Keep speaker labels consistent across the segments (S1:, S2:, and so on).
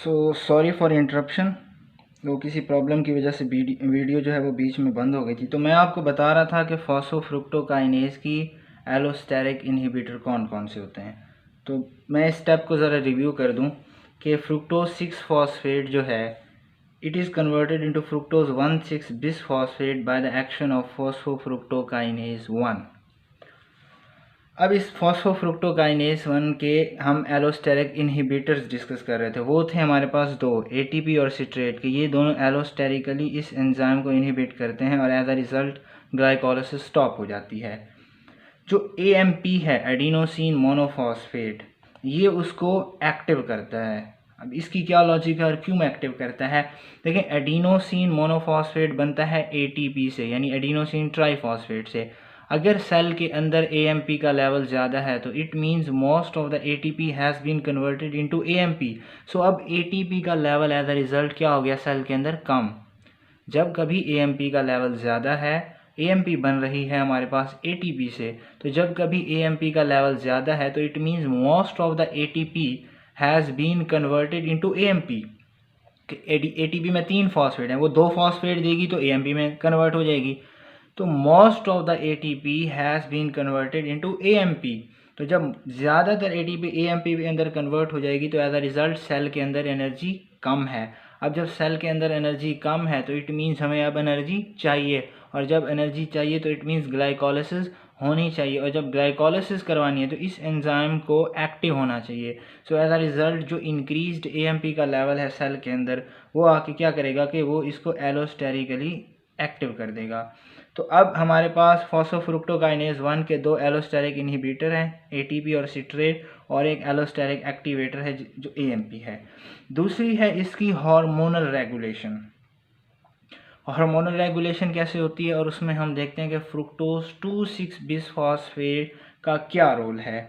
S1: Sorry for interruption. वो किसी problem की वजह से वीडियो जो है वो बीच में बंद हो गई थी। तो मैं आपको बता रहा था कि फॉस्फोफ्रुक्टोकाइनेज की एलोस्टेरिक इनहिबिटर कौन कौन से होते हैं। तो मैं इस स्टेप को ज़रा रिव्यू कर दूं कि फ्रुक्टोज 6 फॉस्फेट जो है it is converted into fructose 1,6 bis phosphate by the action of phosphofructokinase 1। अब इस फॉस्फोफ्रुक्टोकाइनेज 1 के हम एलोस्टेरिक इनहिबिटर्स डिस्कस कर रहे थे। वो थे हमारे पास दो, एटीपी और सिट्रेट के। ये दोनों एलोस्टेरिकली इस एंजाइम को इनहिबिट करते हैं और as a result glycolysis stop हो जाती है। जो एएमपी है, एडिनोसिन मोनोफॉस्फेट, ये उसको एक्टिव करता है। अब इसकी क्या लॉजिक है और क्यों एक्टिव करता है? देखें, एडिनोसिन मोनोफॉस्फेट बनता है एटीपी से, यानी एडिनोसिन ट्राइफॉस्फेट से। अगर सेल के अंदर एएमपी का लेवल ज़्यादा है तो it means most of the ATP has been converted into AMP. So अब एटीपी का लेवल एज अ रिज़ल्ट क्या हो गया सेल के अंदर? कम। जब कभी एएमपी का लेवल ज़्यादा है, एएमपी बन रही है हमारे पास एटीपी से, तो जब कभी एएमपी का लेवल ज़्यादा है तो it means most of the ATP has been converted into AMP. ATP में 3 फॉस्फेट हैं, वो 2 फॉस्फेट देगी तो एएमपी में कन्वर्ट हो जाएगी। तो most of the ATP has been converted into AMP. तो जब ज़्यादातर एटीपी एएमपी के अंदर कन्वर्ट हो जाएगी तो एज अ रिज़ल्ट सेल के अंदर एनर्जी कम है। अब जब सेल के अंदर एनर्जी कम है तो इट मीन्स हमें अब एनर्जी चाहिए, और जब एनर्जी चाहिए तो इट मीन्स ग्लाइकोलिसिस होनी चाहिए, और जब ग्लाइकोलिसिस करवानी है तो इस एंजाइम को एक्टिव होना चाहिए। सो एज अ रिज़ल्ट जो इंक्रीज्ड एएमपी का लेवल है सेल के अंदर, वो आके क्या करेगा कि वो इसको एलोस्टेरिकली एक्टिव कर देगा। तो अब हमारे पास फॉस्फोफ्रुक्टोकाइनेज 1 के 2 एलोस्टेरिक इनहिबिटर हैं, एटीपी और सिट्रेट, और एक एलोस्टेरिक एक्टिवेटर है जो एएमपी है। दूसरी है इसकी हार्मोनल रेगुलेशन। हार्मोनल रेगुलेशन कैसे होती है, और उसमें हम देखते हैं कि फ्रुक्टोज 2,6 बिसफॉस्फेट का क्या रोल है।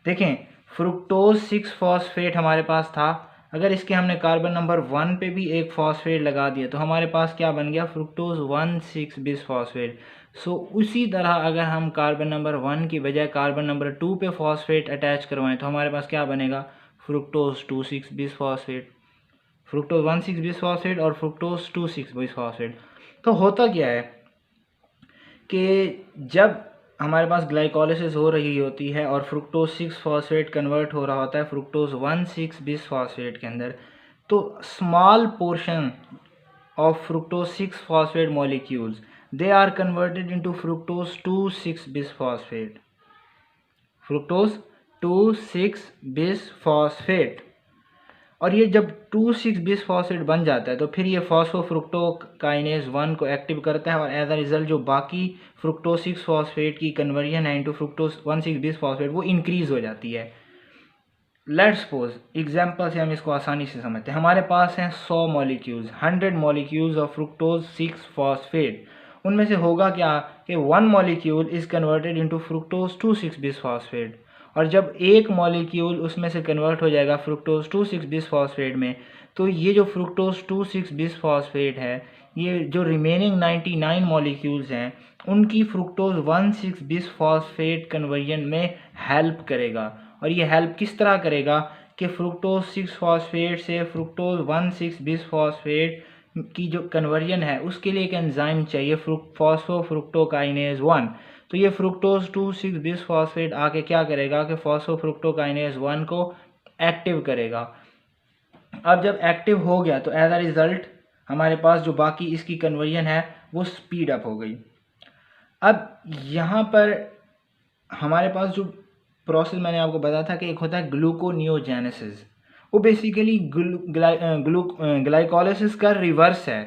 S1: देखें, फ्रुक्टोज 6 फॉस्फेट हमारे पास था। अगर इसके हमने कार्बन नंबर 1 पे भी एक फॉस्फेट लगा दिया तो हमारे पास क्या बन गया? Fructose 1,6 bisphosphate. सो उसी तरह अगर हम कार्बन नंबर 1 की बजाय कार्बन नंबर 2 पे फॉस्फेट अटैच करवाएं तो हमारे पास क्या बनेगा? Fructose 2,6 bisphosphate. फ्रुक्टोज 1,6 बिसफॉस्फेट और फ्रुक्टोज 2,6 बिसफॉस्फेट। तो होता क्या है कि जब हमारे पास ग्लाइकोलिसिस हो रही होती है और फ्रुक्टोज 6 फॉस्फेट कन्वर्ट हो रहा होता है फ्रुक्टोज 1,6 बिसफॉस्फेट के अंदर, तो small portion of fructose 6 phosphate molecules they are converted into fructose 2,6 bisphosphate. Fructose 2,6 bisphosphate. और ये जब 2,6 बिसफॉस्फेट बन जाता है तो फिर ये फॉस्फोफ्रुक्टोकाइनेज 1 को एक्टिव करता है, और एज अ रिजल्ट जो बाकी फ्रुक्टोज 6 फॉस्फेट की कन्वर्जन है इनटू फ्रुक्टोज 1,6 बिसफॉस्फेट वो इंक्रीज हो जाती है। लेट्स सपोज एग्जांपल से हम इसको आसानी से समझते हैं। हमारे पास हैं 100 molecules, 100 molecules of fructose 6 phosphate. उनमें से होगा क्या कि 1 molecule is converted into fructose 2,6 bisphosphate, और जब एक मॉलिक्यूल उसमें से कन्वर्ट हो जाएगा फ्रुक्टोज 2,6 बिसफॉस्फेट में, तो ये जो फ्रुक्टोज 2,6 बिसफॉस्फेट है, ये जो रिमेनिंग 99 मॉलिक्यूल्स हैं उनकी फ्रुक्टोज 1,6 बिसफॉस्फेट कन्वर्जन में हेल्प करेगा। और ये हेल्प किस तरह करेगा कि फ्रुक्टोज 6 फॉस्फेट से फ्रुक्टोज 1,6 बिसफॉस्फेट की जो कन्वर्जन है उसके लिए एक एंजाइम चाहिए, फॉस्फोफ्रुक्टोकाइनेज 1। तो ये फ्रुक्टोज 2,6 बिसफॉस्फेट आके क्या करेगा कि फॉस्फोफ्रुक्टोकाइनेज 1 को एक्टिव करेगा। अब जब एक्टिव हो गया तो एज अ रिज़ल्ट हमारे पास जो बाकी इसकी कन्वर्जन है वो स्पीड अप हो गई। अब यहाँ पर हमारे पास जो प्रोसेस मैंने आपको बताया था कि एक होता है ग्लूकोनियोजेनेसिस, वो बेसिकली ग्लाइकोलिसिस का रिवर्स है।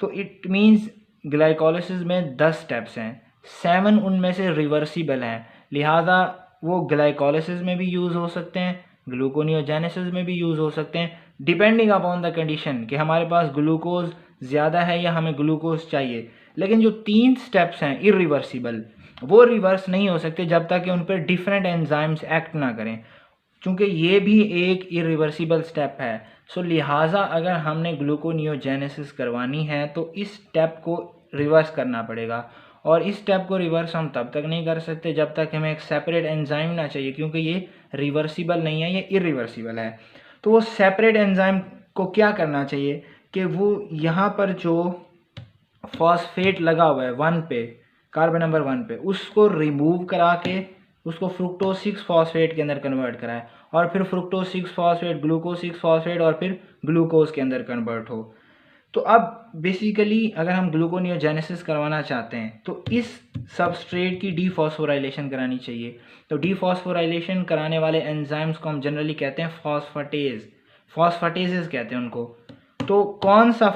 S1: तो इट मीन्स ग्लाइकोलिसिस में 10 स्टेप्स हैं, 7 उनमें से रिवर्सिबल हैं, लिहाजा वो ग्लाइकोलिसिस में भी यूज़ हो सकते हैं, ग्लूकोनियोजेनेसिस में भी यूज़ हो सकते हैं, डिपेंडिंग अपॉन द कंडीशन कि हमारे पास ग्लूकोज ज़्यादा है या हमें ग्लूकोज चाहिए। लेकिन जो 3 स्टेप्स हैं इरिवर्सिबल, वो रिवर्स नहीं हो सकते जब तक कि उन पर डिफरेंट एंजाइम्स एक्ट ना करें, क्योंकि ये भी एक इरिवर्सिबल स्टेप है। सो लिहाजा अगर हमने ग्लूकोनियोजेनेसिस करवानी है तो इस स्टेप को रिवर्स करना पड़ेगा, और इस स्टेप को रिवर्स हम तब तक नहीं कर सकते जब तक हमें एक सेपरेट एंजाइम ना चाहिए, क्योंकि ये रिवर्सिबल नहीं है, ये इरिवर्सिबल है। तो वो सेपरेट एंजाइम को क्या करना चाहिए कि वो यहाँ पर जो फॉस्फेट लगा हुआ है 1 पे, कार्बन नंबर 1 पे, उसको रिमूव करा के उसको फ्रुक्टोज 6 फॉस्फेट के अंदर कन्वर्ट कराए और फिर फ्रुक्टोज 6 फॉस्फेट ग्लूकोज 6 फॉस्फेट और फिर ग्लूकोज के अंदर कन्वर्ट हो। तो अब बेसिकली अगर हम ग्लूकोनियोजेनेसिस करवाना चाहते हैं तो इस सबस्ट्रेट की डीफॉस्फोराइलेशन करानी चाहिए। तो डीफॉस्फोराइलेशन कराने वाले एंजाइम्स को हम जनरली कहते हैं फॉस्फेटेज, फॉस्फेटेजेस कहते हैं उनको। तो कौन सा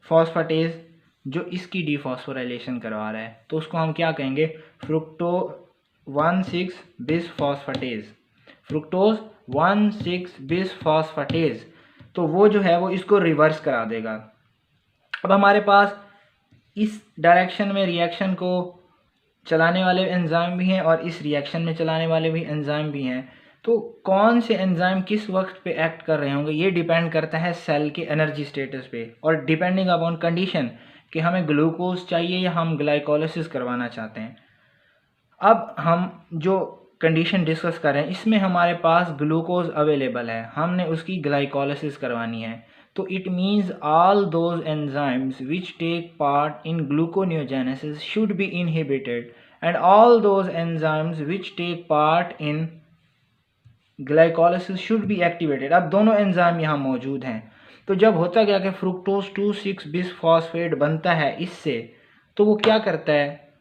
S1: फॉस्फेटेज जो इसकी डीफॉस्फोराइलेशन करवा रहा है तो उसको हम क्या कहेंगे, फ्रुक्टो 1,6 बिसफॉस्फेटेज, फ्रुक्टोज 1,6 बिसफॉस्फेटेज। तो वो जो है वो इसको रिवर्स करा देगा। अब हमारे पास इस डायरेक्शन में रिएक्शन को चलाने वाले एंजाइम भी हैं और इस रिएक्शन में चलाने वाले भी एंजाइम भी हैं। तो कौन से एंजाइम किस वक्त पे एक्ट कर रहे होंगे ये डिपेंड करता है सेल के एनर्जी स्टेटस पे और डिपेंडिंग अपॉन कंडीशन कि हमें ग्लूकोज चाहिए या हम ग्लाइकोलिसिस करवाना चाहते हैं। अब हम जो कंडीशन डिस्कस कर रहे हैं इसमें हमारे पास ग्लूकोज अवेलेबल है, हमने उसकी ग्लाइकोलिसिस करवानी है। तो it means all those enzymes which take part in gluconeogenesis should be inhibited and all those enzymes which take part in glycolysis should be activated. अब दोनों एंजाइम यहाँ मौजूद हैं। तो जब होता क्या कि फ्रुक्टोज 2,6 बिसफॉस्फेट बनता है इससे, तो वो क्या करता है,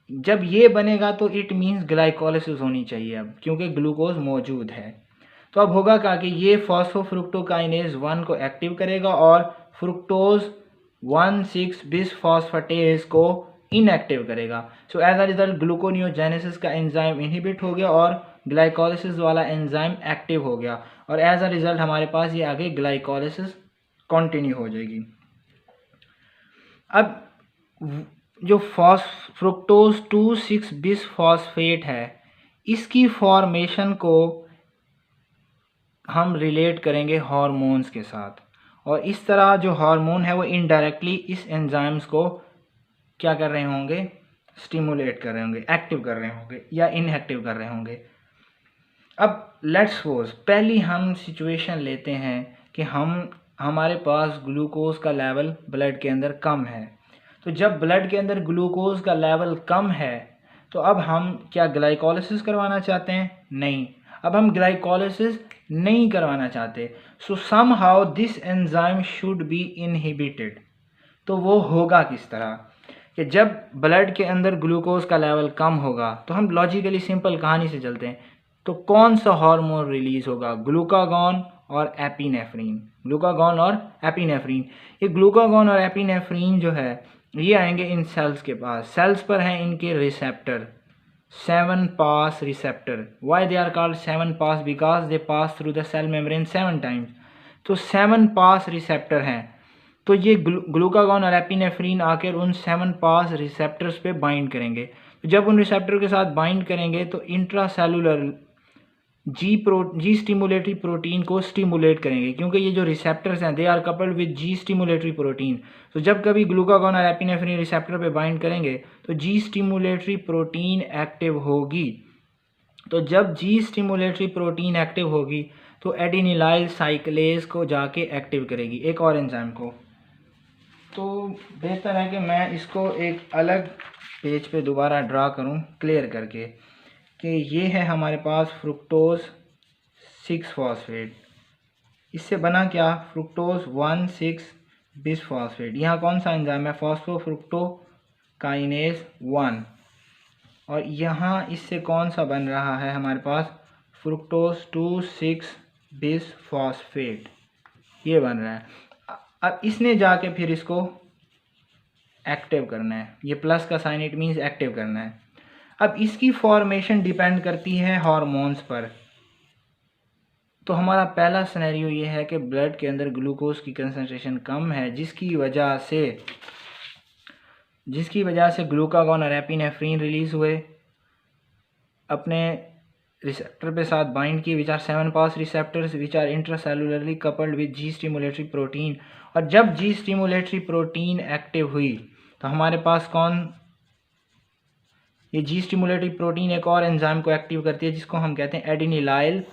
S1: जब ये बनेगा तो इट मीन्स ग्लाइकोलिसिस होनी चाहिए अब, क्योंकि ग्लूकोज मौजूद है। तो अब होगा क्या कि ये फॉस्फोफ्रुक्टोकाइनेज 1 को एक्टिव करेगा और फ्रुक्टोज 1,6 बिसफॉस्फेटेज को इनएक्टिव करेगा। So as a result gluconeogenesis का एंजाइम इनहिबिट हो गया और ग्लाइकोलिसिस वाला एंजाइम एक्टिव हो गया और एज अ रिजल्ट हमारे पास ये आगे ग्लाइकोलिसिस कंटिन्यू हो जाएगी। अब जो फ्रुक्टोज 2,6 बिसफॉस्फेट है इसकी फॉर्मेशन को हम रिलेट करेंगे हार्मोन्स के साथ और इस तरह जो हार्मोन है वो इनडायरेक्टली इस एंजाइम्स को क्या कर रहे होंगे, स्टिमुलेट कर रहे होंगे, एक्टिव कर रहे होंगे या इनएक्टिव कर रहे होंगे। अब लेट्स सपोज पहली हम सिचुएशन लेते हैं कि हमारे पास ग्लूकोज का लेवल ब्लड के अंदर कम है। तो जब ब्लड के अंदर ग्लूकोज का लेवल कम है तो अब हम क्या ग्लाइकोलिसिस करवाना चाहते हैं? नहीं, अब हम ग्लाइकोलिसिस नहीं करवाना चाहते। सो somehow this enzyme should be inhibited. तो वो होगा किस तरह कि जब ब्लड के अंदर ग्लूकोज का लेवल कम होगा तो हम लॉजिकली सिंपल कहानी से चलते हैं। तो कौन सा हार्मोन रिलीज होगा? ग्लूकागॉन और एपिनेफ्रीन, ग्लूकागॉन और एपिनेफ्रीन। ये ग्लूकागॉन और एपिनेफ्रीन जो है ये आएंगे इन सेल्स के पास। सेल्स पर हैं इनके receptor, 7 pass receptor. Why they are called 7 pass? Because they pass through the cell membrane 7 times. तो 7 पास रिसेप्टर हैं। तो ये ग्लूकागॉन और एपिनेफ्रीन आकर उन 7 पास रिसेप्टर्स पे बाइंड करेंगे। तो जब उन रिसेप्टर के साथ बाइंड करेंगे तो इंट्रासेलुलर जी स्टिमुलेटरी प्रोटीन को स्टिमुलेट करेंगे, क्योंकि ये जो रिसेप्टर्स हैं they are coupled with G stimulatory protein. तो जब कभी ग्लूकागॉन और एपिनेफ्रीन रिसेप्टर पे बाइंड करेंगे तो जी स्टिमुलेटरी प्रोटीन एक्टिव होगी। तो जब जी स्टिमुलेटरी प्रोटीन एक्टिव होगी तो एडिनिलाइल साइक्लेज को जाके एक्टिव करेगी, एक और एंजाइम को। तो बेहतर है कि मैं इसको एक अलग पेज पे दोबारा ड्रा करूं क्लियर करके कि ये है हमारे पास फ्रुक्टोज 6 फॉस्फेट। इससे बना क्या? Fructose 1,6 bisphosphate. यहाँ कौन सा एंजाइम है? फॉस्फोफ्रुक्टोकाइनेज 1। और यहाँ इससे कौन सा बन रहा है हमारे पास? फ्रुक्टोज 2,6 बिसफॉस्फेट, ये बन रहा है। अब इसने जाके फिर इसको एक्टिव करना है, ये प्लस का साइन इट मीन्स एक्टिव करना है। अब इसकी फॉर्मेशन डिपेंड करती है हार्मोन्स पर। तो हमारा पहला सिनेरियो ये है कि ब्लड के अंदर ग्लूकोज की कंसंट्रेशन कम है जिसकी वजह से ग्लूकागॉन और एपिनेफ्रीन रिलीज हुए, अपने रिसेप्टर पे साथ बाइंड किए, which are 7 pass receptors which are intracellularly coupled with G stimulatory protein. और जब जी स्टिमुलेटरी प्रोटीन एक्टिव हुई तो हमारे पास ये जी स्टिमुलेटरी प्रोटीन एक और एंजाइम को एक्टिव करती है जिसको हम कहते हैं एडिनिलाइल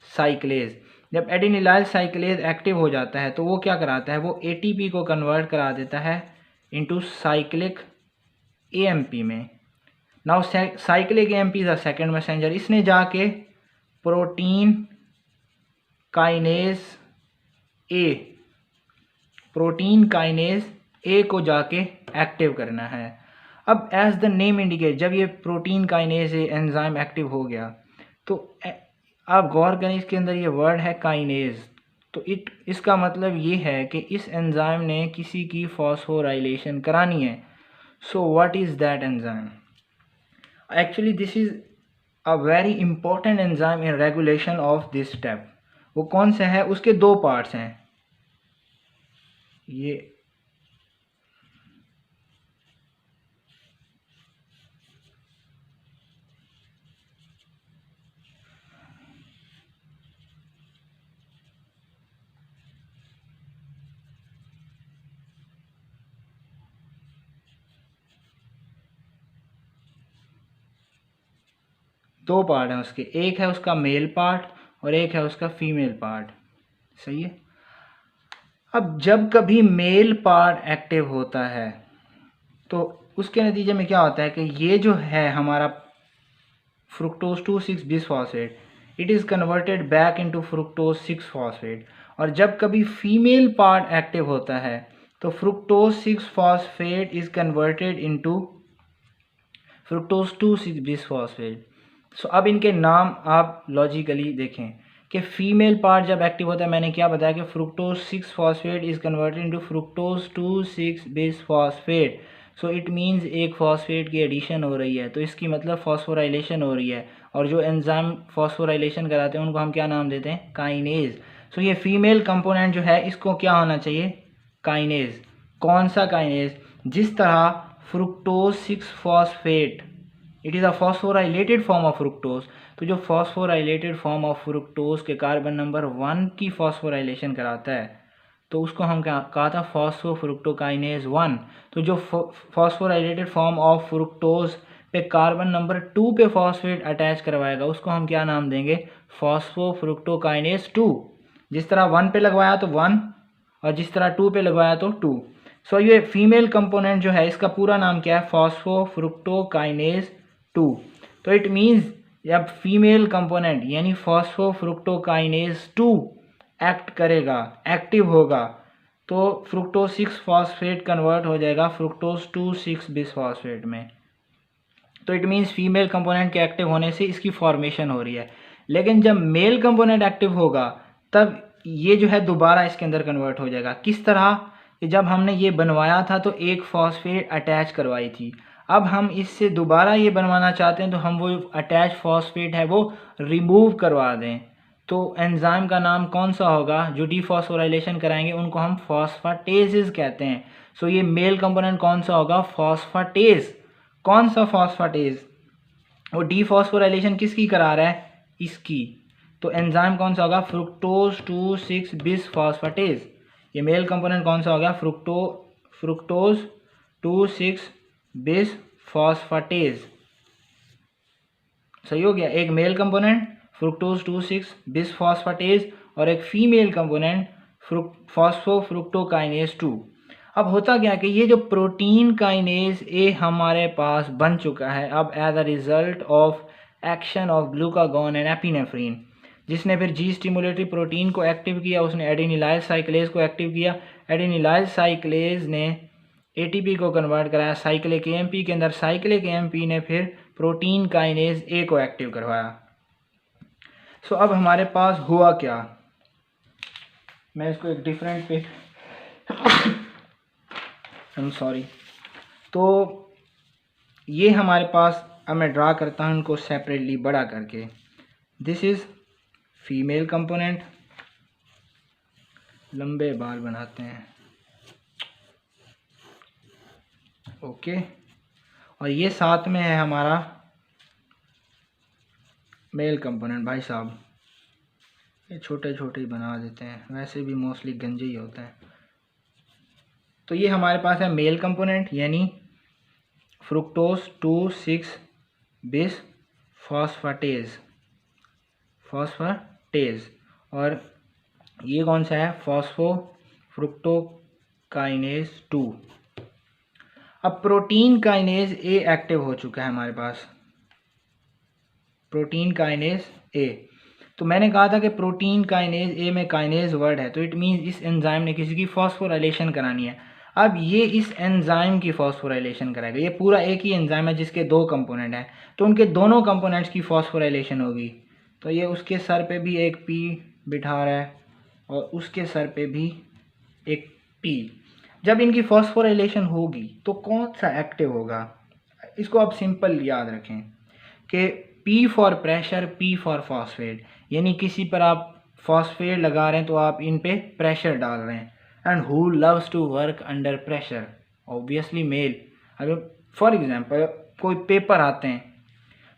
S1: साइक्लेज। जब एडिनिलाइल साइक्लेज एक्टिव हो जाता है तो वो क्या कराता है, वो एटीपी को कन्वर्ट करा देता है इनटू साइक्लिक एएमपी में। Now cyclic AMP is a second messenger, इसने जाके प्रोटीन काइनेज ए को जाके एक्टिव करना है। अब एज द नेम इंडिकेट, जब ये प्रोटीन काइनेज ए एंजाइम एक्टिव हो गया तो आप गौर करें, इसके अंदर ये वर्ड है काइनेज, तो इसका मतलब ये है कि इस एंजाइम ने किसी की फॉस्फोराइलेशन करानी है। So what is that enzyme? Actually this is a very important enzyme in regulation of this step. वो कौन सा है? उसके दो पार्ट्स हैं, ये दो पार्ट हैं उसके, एक है उसका मेल पार्ट और एक है उसका फीमेल पार्ट। सही है। अब जब कभी मेल पार्ट एक्टिव होता है तो उसके नतीजे में क्या होता है कि ये जो है हमारा fructose 2,6 bisphosphate, it is converted back into fructose 6 phosphate. और जब कभी फीमेल पार्ट एक्टिव होता है तो fructose 6 phosphate is converted into fructose 2,6 bisphosphate. So अब इनके नाम आप लॉजिकली देखें कि फीमेल पार्ट जब एक्टिव होता है, मैंने क्या बताया कि fructose 6 phosphate is converted into fructose 2,6 bisphosphate. So it means एक फॉस्फेट की एडिशन हो रही है, तो इसकी मतलब फॉस्फोराइलेशन हो रही है, और जो एंजाइम फॉस्फोराइलेशन कराते हैं उनको हम क्या नाम देते हैं? काइनेज। सो ये फीमेल कंपोनेंट जो है इसको क्या होना चाहिए? काइनेज। कौन सा काइनेज? जिस तरह fructose 6 phosphate, it is a phosphorylated form of fructose, तो जो फॉस्फोराइलेटेड फॉर्म ऑफ फ्रुक्टोज के कार्बन नंबर 1 की फॉस्फोराइलेशन कराता है तो उसको हम क्या कहा था? फॉस्फोफ्रुक्टोकाइनेज 1। तो जो फॉस्फोराइलेटेड फॉर्म ऑफ फ्रुक्टोज पे कार्बन नंबर 2 पे फॉस्फेट अटैच करवाएगा उसको हम क्या नाम देंगे? फॉस्फोफ्रुक्टोकाइनेज 2। जिस तरह 1 पे लगवाया तो 1 और जिस तरह 2 पे लगवाया तो 2। सो ये फीमेल कंपोनेंट जो है इसका पूरा नाम क्या है? फॉस्फोफ्रुक्टोकाइनेज 2। तो इट मीन्स जब फीमेल कंपोनेंट यानी फॉस्फोफ्रुक्टोकाइनेज 2 एक्ट करेगा, एक्टिव होगा, तो फ्रुक्टोज 6 फॉस्फेट कन्वर्ट हो जाएगा फ्रुक्टोज 2,6 बिसफॉस्फेट में। तो इट मीन्स फीमेल कंपोनेंट के एक्टिव होने से इसकी फॉर्मेशन हो रही है। लेकिन जब मेल कंपोनेंट एक्टिव होगा तब ये जो है दोबारा इसके अंदर कन्वर्ट हो जाएगा। किस तरह कि जब हमने ये बनवाया था तो एक फॉस्फेट अटैच करवाई थी, अब हम इससे दोबारा ये बनवाना चाहते हैं तो हम वो अटैच फॉस्फेट है वो रिमूव करवा दें, तो एंजाइम का नाम कौन सा होगा? जो डीफॉस्फोराइलेशन कराएंगे उनको हम फॉस्फाटेजेस कहते हैं। सो ये मेल कंपोनेंट कौन सा होगा? फॉस्फाटेज। कौन सा फॉस्फाटेज? वो डीफॉस्फोराइलेशन किसकी करा रहा है? इसकी। तो एंजाइम कौन सा होगा? फ्रुक्टोज 2,6 बिसफॉस्फेटेज। ये मेल कंपोनेंट कौन सा होगा? फ्रुक्टोज 2,6 बिसफॉस्फेटेज। सही हो गया। एक मेल कंपोनेंट फ्रुक्टोज 2,6 बिसफॉस्फेटेज और एक फीमेल कंपोनेंट फॉस्फोफ्रुक्टोकाइनेज 2। अब होता क्या कि ये जो प्रोटीन काइनेज ए हमारे पास बन चुका है अब as a result of action of glucagon and epinephrine, जिसने फिर जी स्टिमुलेटरी प्रोटीन को एक्टिव किया, उसने एडिनिलाइल साइक्लेज को एक्टिव किया, एडिनिलाइल साइक्लेज ने एटीपी को कन्वर्ट कराया साइक्लिक एएमपी के अंदर, साइक्लिक एएमपी ने फिर प्रोटीन काइनेज ए को एक्टिव करवाया। सो अब हमारे पास हुआ क्या? मैं इसको एक डिफरेंट पे तो ये हमारे पास, अब मैं ड्रा करता हूँ इनको सेपरेटली बड़ा करके। दिस इज़ फीमेल कंपोनेंट, लंबे बाल बनाते हैं, ओके। और ये साथ में है हमारा मेल कंपोनेंट। भाई साहब ये छोटे छोटे ही बना देते हैं, वैसे भी मोस्टली गंजे ही होते हैं। तो ये हमारे पास है मेल कंपोनेंट यानी फ्रुक्टोज 2,6 बिसफॉस्फेटेज, और ये कौन सा है, फॉस्फोफ्रुक्टोकाइनेज 2। अब प्रोटीन काइनेज ए एक्टिव हो चुका है हमारे पास, प्रोटीन काइनेज ए। तो मैंने कहा था कि प्रोटीन काइनेज ए में काइनेज वर्ड है, तो इट मीन्स इस एंजाइम ने किसी की फॉस्फोराइलेशन करानी है। अब ये इस एंजाइम की फॉस्फोराइलेशन कराएगा। ये पूरा एक ही एंजाइम है जिसके दो कंपोनेंट हैं, तो उनके दोनों कंपोनेंट्स की फॉस्फोराइलेशन होगी। तो ये उसके सर पे भी एक पी बिठा रहा है और उसके सर पे भी एक पी। जब इनकी फॉस्फोराइलेशन होगी तो कौन सा एक्टिव होगा, इसको आप सिंपल याद रखें कि P for pressure, P for phosphate, यानी किसी पर आप फॉस्फेट लगा रहे हैं तो आप इन पे प्रेशर डाल रहे हैं। And who loves to work under pressure, obviously male. अगर फॉर एग्जांपल कोई पेपर आते हैं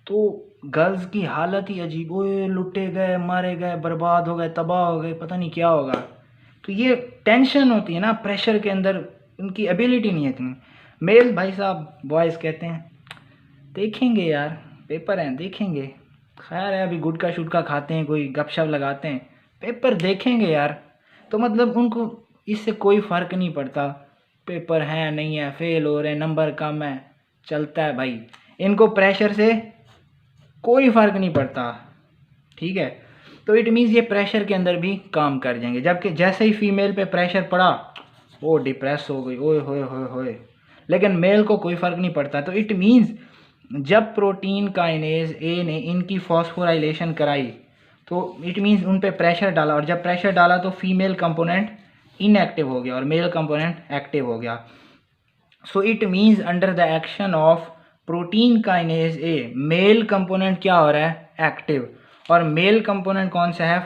S1: तो गर्ल्स की हालत ही अजीब, ओए लुटे गए, मारे गए, बर्बाद हो गए, तबाह हो गए, पता नहीं क्या होगा। तो ये टेंशन होती है ना, प्रेशर के अंदर उनकी एबिलिटी नहीं है इतनी। मेल भाई साहब, बॉयज़ कहते हैं देखेंगे यार, पेपर हैं देखेंगे, खैर है अभी गुटखा शुटका खाते हैं, कोई गपशप लगाते हैं, पेपर देखेंगे यार। तो मतलब उनको इससे कोई फ़र्क नहीं पड़ता, पेपर है नहीं है, फेल हो रहे हैं, नंबर कम है, चलता है भाई। इनको प्रेशर से कोई फ़र्क नहीं पड़ता, ठीक है। तो इट मीन्स ये प्रेशर के अंदर भी काम कर जाएंगे। जबकि जैसे ही फीमेल पे प्रेशर पड़ा वो डिप्रेस हो गई, ओए होए होए होए, लेकिन मेल को कोई फ़र्क नहीं पड़ता। तो इट मीन्स जब प्रोटीन काइनेज ए ने इनकी फॉस्फोराइलेशन कराई तो इट मीन्स उन पे प्रेशर डाला, और जब प्रेशर डाला तो फीमेल कंपोनेंट इनएक्टिव हो गया और मेल कंपोनेंट एक्टिव हो गया। So it means under the action of protein kinase A, male component क्या हो रहा है, एक्टिव। और मेल कंपोनेंट कौन सा है,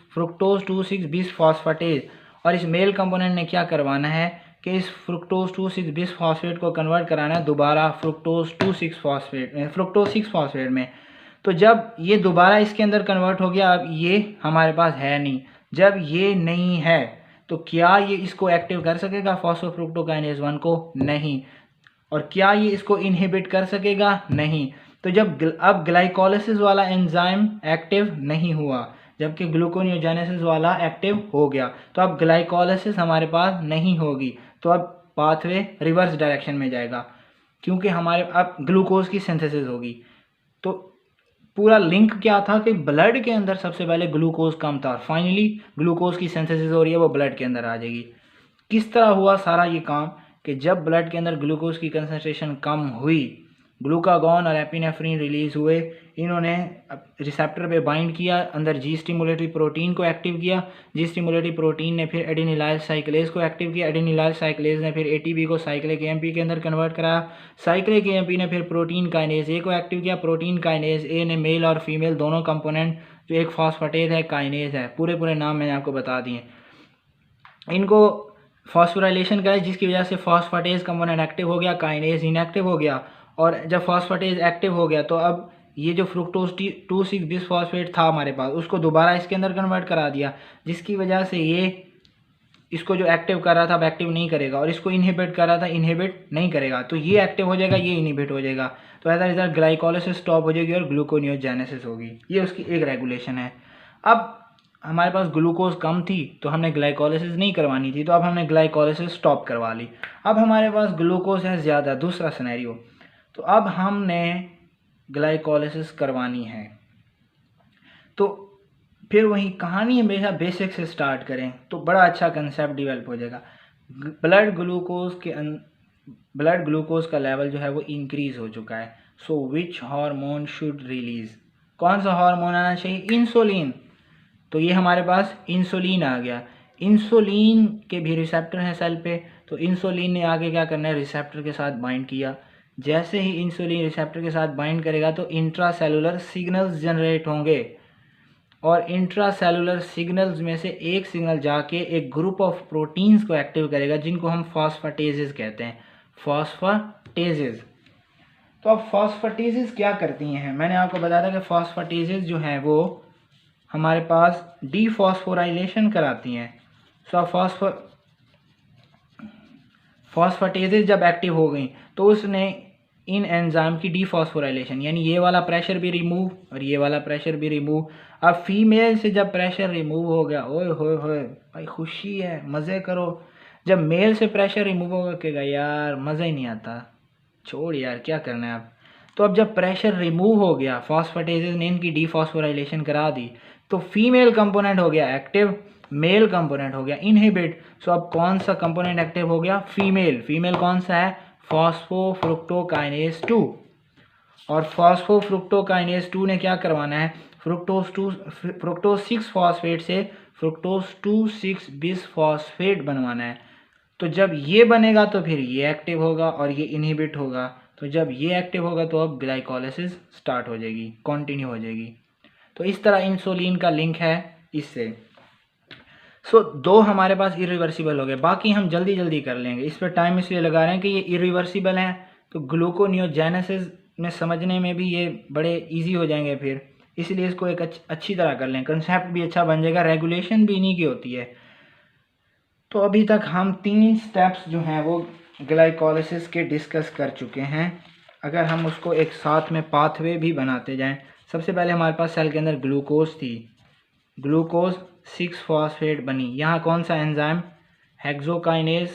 S1: फ्रुक्टोज 2,6 बिस फॉस्फेटेज। और इस मेल कंपोनेंट ने क्या करवाना है कि इस फ्रुक्टोज 2,6 बिस फॉस्फेट को कन्वर्ट कराना है दोबारा फ्रुक्टोज 2,6 फॉस्फेट, फ्रुक्टोज 6 फॉस्फेट में। तो जब ये दोबारा इसके अंदर कन्वर्ट हो गया, अब ये हमारे पास है नहीं। जब ये नहीं है तो क्या ये इसको एक्टिव कर सकेगा फॉस्फोफ्रुक्टोकाइनेज 1 को, नहीं। और क्या ये इसको इनहिबिट कर सकेगा, नहीं। तो जब अब ग्लाइकोलिसिस वाला एंजाइम एक्टिव नहीं हुआ, जबकि ग्लूकोनियोजेनेसिस वाला एक्टिव हो गया, तो अब ग्लाइकोलिसिस हमारे पास नहीं होगी, तो अब पाथवे रिवर्स डायरेक्शन में जाएगा, क्योंकि हमारे अब ग्लूकोज की सिंथेसिस होगी। तो पूरा लिंक क्या था कि ब्लड के अंदर सबसे पहले ग्लूकोज कम था, फाइनली ग्लूकोज की सिंथेसिस हो रही है, वो ब्लड के अंदर आ जाएगी। किस तरह हुआ सारा ये काम कि जब ब्लड के अंदर ग्लूकोज की कंसंट्रेशन कम हुई, ग्लूकागॉन और एपिनेफ्रिन रिलीज हुए, इन्होंने रिसेप्टर पे बाइंड किया, अंदर जी स्टिमुलेटरी प्रोटीन को एक्टिव किया, जी स्टिमुलेटरी प्रोटीन ने फिर एडेनिलाइल साइक्लेज को एक्टिव किया, एडेनिलाइल साइक्लेज ने फिर एटीपी को साइक्लिक एएमपी के अंदर कन्वर्ट कराया, साइक्लिक एएमपी ने फिर प्रोटीन काइनेज ए को एक्टिव किया, प्रोटीन काइनेज ए ने मेल और फीमेल दोनों कंपोनेंट, जो एक फॉस्फेटेज है, काइनेज है, पूरे नाम मैंने आपको बता दिए, इनको फॉस्फोराइलेशन कराई, जिसकी वजह से फॉस्फेटेज कंपोनेंट एक्टिव हो गया, काइनेज इनएक्टिव हो गया। और जब फॉस्फेटेज एक्टिव हो गया तो अब ये जो फ्रुक्टोज 2,6 बिस फॉस्फेट था हमारे पास, उसको दोबारा इसके अंदर कन्वर्ट करा दिया, जिसकी वजह से ये इसको जो एक्टिव कर रहा था अब एक्टिव नहीं करेगा, और इसको इनहिबिट कर रहा था इनहिबिट नहीं करेगा। तो ये एक्टिव हो जाएगा, ये इनहिबिट हो जाएगा, तो as a result glycolysis stop हो जाएगी और ग्लूकोनियोजेनेसिस होगी। ये उसकी एक रेगुलेशन है। अब हमारे पास ग्लूकोज कम थी तो हमने ग्लाइकोलिसिस नहीं करवानी थी, तो अब हमने ग्लाइकोलिसिस स्टॉप करवा ली। अब हमारे पास ग्लूकोज है ज़्यादा, दूसरा सिनेरियो, तो अब हमने ग्लाइकोलिसिस करवानी है। तो फिर वही कहानी हमेशा बेसिक से स्टार्ट करें तो बड़ा अच्छा कंसेप्ट डेवलप हो जाएगा। ब्लड ग्लूकोज का लेवल जो है वो इंक्रीज हो चुका है। सो विच हार्मोन शुड रिलीज, कौन सा हार्मोन आना चाहिए, इंसुलिन। तो ये हमारे पास इंसुलिन आ गया। इंसुलिन के भी रिसेप्टर हैं सेल पे, तो इंसुलिन ने आगे क्या करना है, रिसेप्टर के साथ बाइंड किया। जैसे ही इंसुलिन रिसेप्टर के साथ बाइंड करेगा तो इंट्रासेलुलर सिग्नल्स जनरेट होंगे, और इंट्रासेलुलर सिग्नल्स में से एक सिग्नल जाके एक ग्रुप ऑफ प्रोटीन्स को एक्टिव करेगा, जिनको हम फॉस्फेटेजेस कहते हैं, फॉस्फेटेजेस। तो अब फॉस्फेटेजेस क्या करती हैं, मैंने आपको बताया था कि फॉस्फेटेजेस जो हैं वो हमारे पास डीफॉस्फोराइलेशन कराती हैं। सो फॉस्फेटेजेस जब एक्टिव हो गई तो उसने इन एंजाइम की डीफॉस्फोराइलेशन, यानी ये वाला प्रेशर भी रिमूव और ये वाला प्रेशर भी रिमूव। अब फीमेल से जब प्रेशर रिमूव हो गया, ओए होए होए भाई खुशी है, मज़े करो। जब मेल से प्रेशर रिमूव होगा कहेगा यार मज़ा ही नहीं आता, छोड़ यार क्या करना है अब। तो अब जब प्रेशर रिमूव हो गया, फॉस्फेटेजेस ने इनकी डीफॉस्फोराइलेशन करा दी, तो फीमेल कंपोनेंट हो गया एक्टिव, मेल कंपोनेंट हो गया इनहिबिट। सो अब कौन सा कंपोनेंट एक्टिव हो गया? फीमेल। फीमेल कौन सा है? फॉस्फोफ्रुक्टोकाइनेज 2। और फॉस्फोफ्रुक्टोकाइनेज 2 ने क्या करवाना है? फ्रुक्टोज 6 फॉस्फेट से फ्रुक्टोज 2,6 बिसफॉस्फेट बनवाना है। तो जब ये बनेगा तो फिर ये एक्टिव होगा और ये इनहिबिट होगा। तो जब ये एक्टिव होगा तो अब ग्लाइकोलाइसिस स्टार्ट हो जाएगी, कंटिन्यू हो जाएगी। तो इस तरह इंसुलिन का लिंक है इससे। सो दो हमारे पास इरिवर्सिबल हो गए, बाकी हम जल्दी जल्दी कर लेंगे। इस पर टाइम इसलिए लगा रहे हैं कि ये इरिवर्सिबल हैं, तो ग्लूकोनियोजेनेसिस में समझने में भी ये बड़े इजी हो जाएंगे फिर, इसलिए इसको एक अच्छी तरह कर लें, कंसेप्ट भी अच्छा बन जाएगा, रेगुलेशन भी इन्हीं की होती है। तो अभी तक हम 3 स्टेप्स जो हैं वो ग्लाइकोलाइसिस के डिस्कस कर चुके हैं। अगर हम उसको एक साथ में पाथवे भी बनाते जाएं, सबसे पहले हमारे पास सेल के अंदर ग्लूकोज थी, ग्लूकोज 6 फॉस्फेट बनी। यहाँ कौन सा एंजाइम? हेक्सोकाइनेज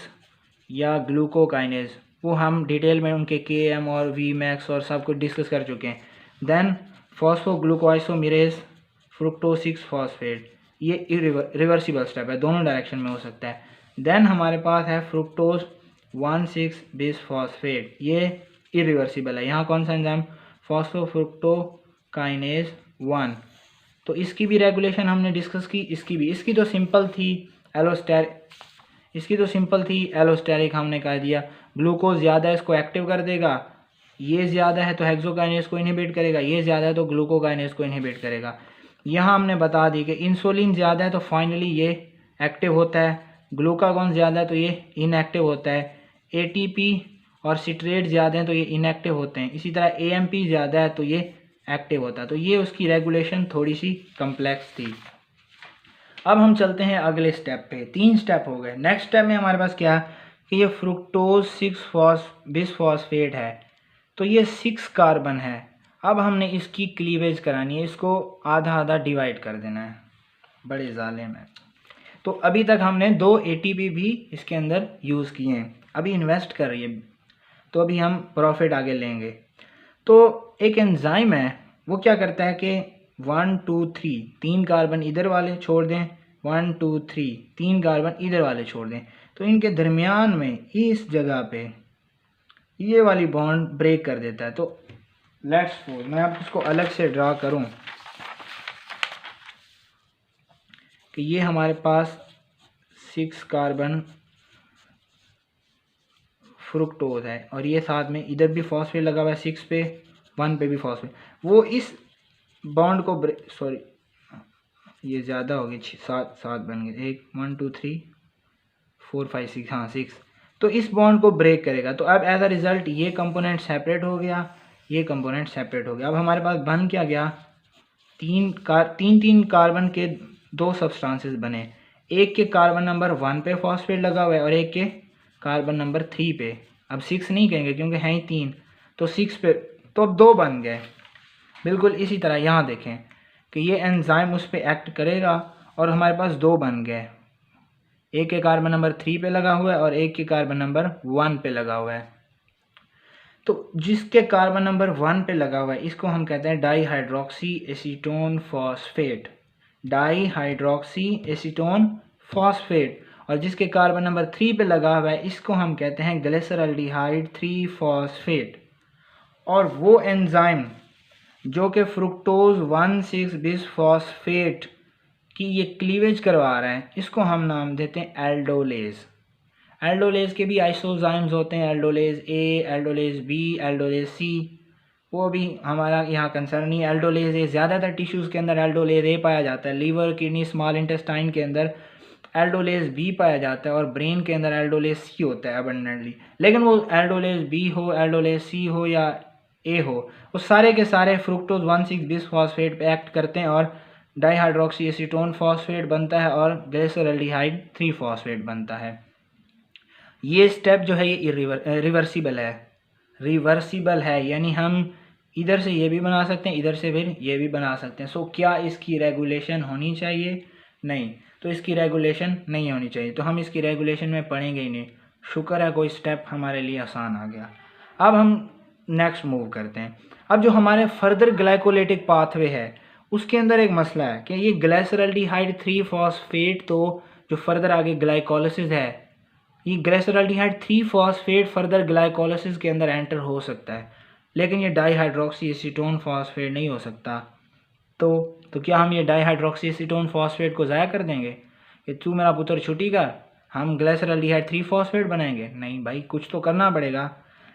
S1: या ग्लूकोकाइनेज, वो हम डिटेल में उनके Km और Vmax और सब कुछ डिस्कस कर चुके हैं। देन फॉस्फोग्लूकोआइसोमेरेज फ्रुक्टोज 6 फॉस्फेट, ये रिवर्सिबल स्टेप है, दोनों डायरेक्शन में हो सकता है। देन हमारे पास है फ्रुक्टोज 1,6 बिसफॉस्फेट, ये इरिवर्सिबल है। यहाँ कौन सा एंजाइम? फॉस्फोफ्रुक्टोकाइनेज 1। तो इसकी भी रेगुलेशन हमने डिस्कस की, इसकी तो सिंपल थी एलोस्टेरिक हमने कह दिया। ग्लूकोज ज़्यादा है इसको एक्टिव कर देगा, ये ज़्यादा है तो हेक्सोकाइनेज को इनहिबिट करेगा, ये ज़्यादा है तो ग्लूकोकाइनेज को इनहिबिट करेगा। यहाँ हमने बता दी कि इंसुलिन ज़्यादा है तो फाइनली ये एक्टिव होता है, ग्लूकागॉन ज़्यादा है तो ये इनएक्टिव होता है, ATP और सिट्रेट ज़्यादा हैं तो ये इनएक्टिव होते हैं, इसी तरह AMP ज़्यादा है तो ये एक्टिव होता है। तो ये उसकी रेगुलेशन थोड़ी सी कम्प्लेक्स थी। अब हम चलते हैं अगले स्टेप पे, 3 स्टेप हो गए। नेक्स्ट स्टेप में हमारे पास क्या है कि ये फ्रुक्टोज 6 बिसफॉस्फेट है, तो ये 6 कार्बन है। अब हमने इसकी क्लीवेज करानी है, इसको आधा आधा डिवाइड कर देना है, बड़े जालिम है। तो अभी तक हमने 2 ATP भी इसके अंदर यूज़ किए हैं, अभी इन्वेस्ट कर रही है, तो अभी हम प्रॉफिट आगे लेंगे। तो एक एंजाइम है, वो क्या करता है कि 1 2 3 3 कार्बन इधर वाले छोड़ दें, 1 2 3 3 कार्बन इधर वाले छोड़ दें, तो इनके दरमियान में इस जगह पे ये वाली बॉन्ड ब्रेक कर देता है। तो लेट्स सपोज मैं अब इसको अलग से ड्रा करूं कि ये हमारे पास 6 कार्बन फ्रुक्टोज है और ये साथ में इधर भी फॉस्फेट लगा हुआ है 6 पे, 1 पे भी फॉस्फेट, वो इस बॉन्ड को सॉरी ये ज़्यादा हो गई, 7 बन गए, 1 2 3 4 5 6, हाँ 6। तो इस बॉन्ड को ब्रेक करेगा, तो अब एज अ रिज़ल्ट ये कंपोनेंट सेपरेट हो गया, ये कंपोनेंट सेपरेट हो गया। अब हमारे पास बन क्या गया? तीन कार्बन के 2 सब्सटेंसेस बने, एक के कार्बन नंबर 1 पे फॉस्फेट लगा हुआ है और एक के कार्बन नंबर 3 पे। अब 6 नहीं कहेंगे क्योंकि हैं ही 3, तो 6 पे, तो अब 2 बन गए। बिल्कुल इसी तरह यहाँ देखें कि ये एंजाइम उस पर एक्ट करेगा और हमारे पास 2 बन गए, एक के कार्बन नंबर 3 पे लगा हुआ है और एक के कार्बन नंबर 1 पे लगा हुआ है। तो जिसके कार्बन नंबर 1 पे लगा हुआ है इसको हम कहते हैं dihydroxy acetone phosphate, dihydroxy acetone phosphate. और जिसके कार्बन नंबर 3 पे लगा हुआ है इसको हम कहते हैं ग्लिसरल्डिहाइड 3 फॉस्फेट। और वो एंजाइम जो कि फ्रुक्टोज 1,6 बिसफॉस्फेट की ये क्लीवेज करवा रहा है, इसको हम नाम देते हैं एल्डोलेज। एल्डोलेज के भी आइसोजाइम्स होते हैं, aldolase A, aldolase B, aldolase C, वो भी हमारा यहाँ कंसर्न नहीं है। एल्डोलेज A ज़्यादातर टिश्यूज़ के अंदर एल्डोलेज A पाया जाता है, लीवर, किडनी, स्मॉल इंटेस्टाइन के अंदर एल्डोलेज B पाया जाता है और ब्रेन के अंदर एल्डोलेज C होता है अबंडेंटली। लेकिन वो एल्डोलेज B हो, एल्डोलेज C हो या A हो, वो सारे के सारे फ्रुक्टोज 1,6 बिसफॉस्फेट पे एक्ट करते हैं और डाईहाइड्रोक्सी एसीटोन फॉस्फेट बनता है और ग्लिसरल्डिहाइड 3 फॉस्फेट बनता है। ये स्टेप जो है ये रिवर्सिबल है, रिवर्सिबल है, यानी हम इधर से ये भी बना सकते हैं, इधर से फिर ये भी बना सकते हैं। सो क्या इसकी रेगुलेशन होनी चाहिए? नहीं, तो इसकी रेगुलेशन नहीं होनी चाहिए, तो हम इसकी रेगुलेशन में पढ़ेंगे ही नहीं। शुक्र है कोई स्टेप हमारे लिए आसान आ गया। अब हम नेक्स्ट मूव करते हैं। अब जो हमारे फर्दर ग्लाइकोलाइटिक पाथवे है उसके अंदर एक मसला है कि ये ग्लिसरॉल्डिहाइड 3 फॉस्फेट तो जो फर्दर आगे ग्लाइकोलिसिस है, ये ग्लिसरॉल्डिहाइड 3 फॉस्फेट फर्दर ग्लाइकोलिसिस के अंदर एंटर हो सकता है, लेकिन ये डाईहाइड्रोक्सी एसीटोन फॉस्फेट नहीं हो सकता। तो क्या हम ये डाईहाइड्रोक्सी एसीटोन फॉस्फेट को ज़ाया कर देंगे कि तू मेरा पुत्र छुट्टी कर, हम ग्लिसरॉल्डिहाइड 3 फॉस्फेट बनाएंगे? नहीं भाई, कुछ तो करना पड़ेगा।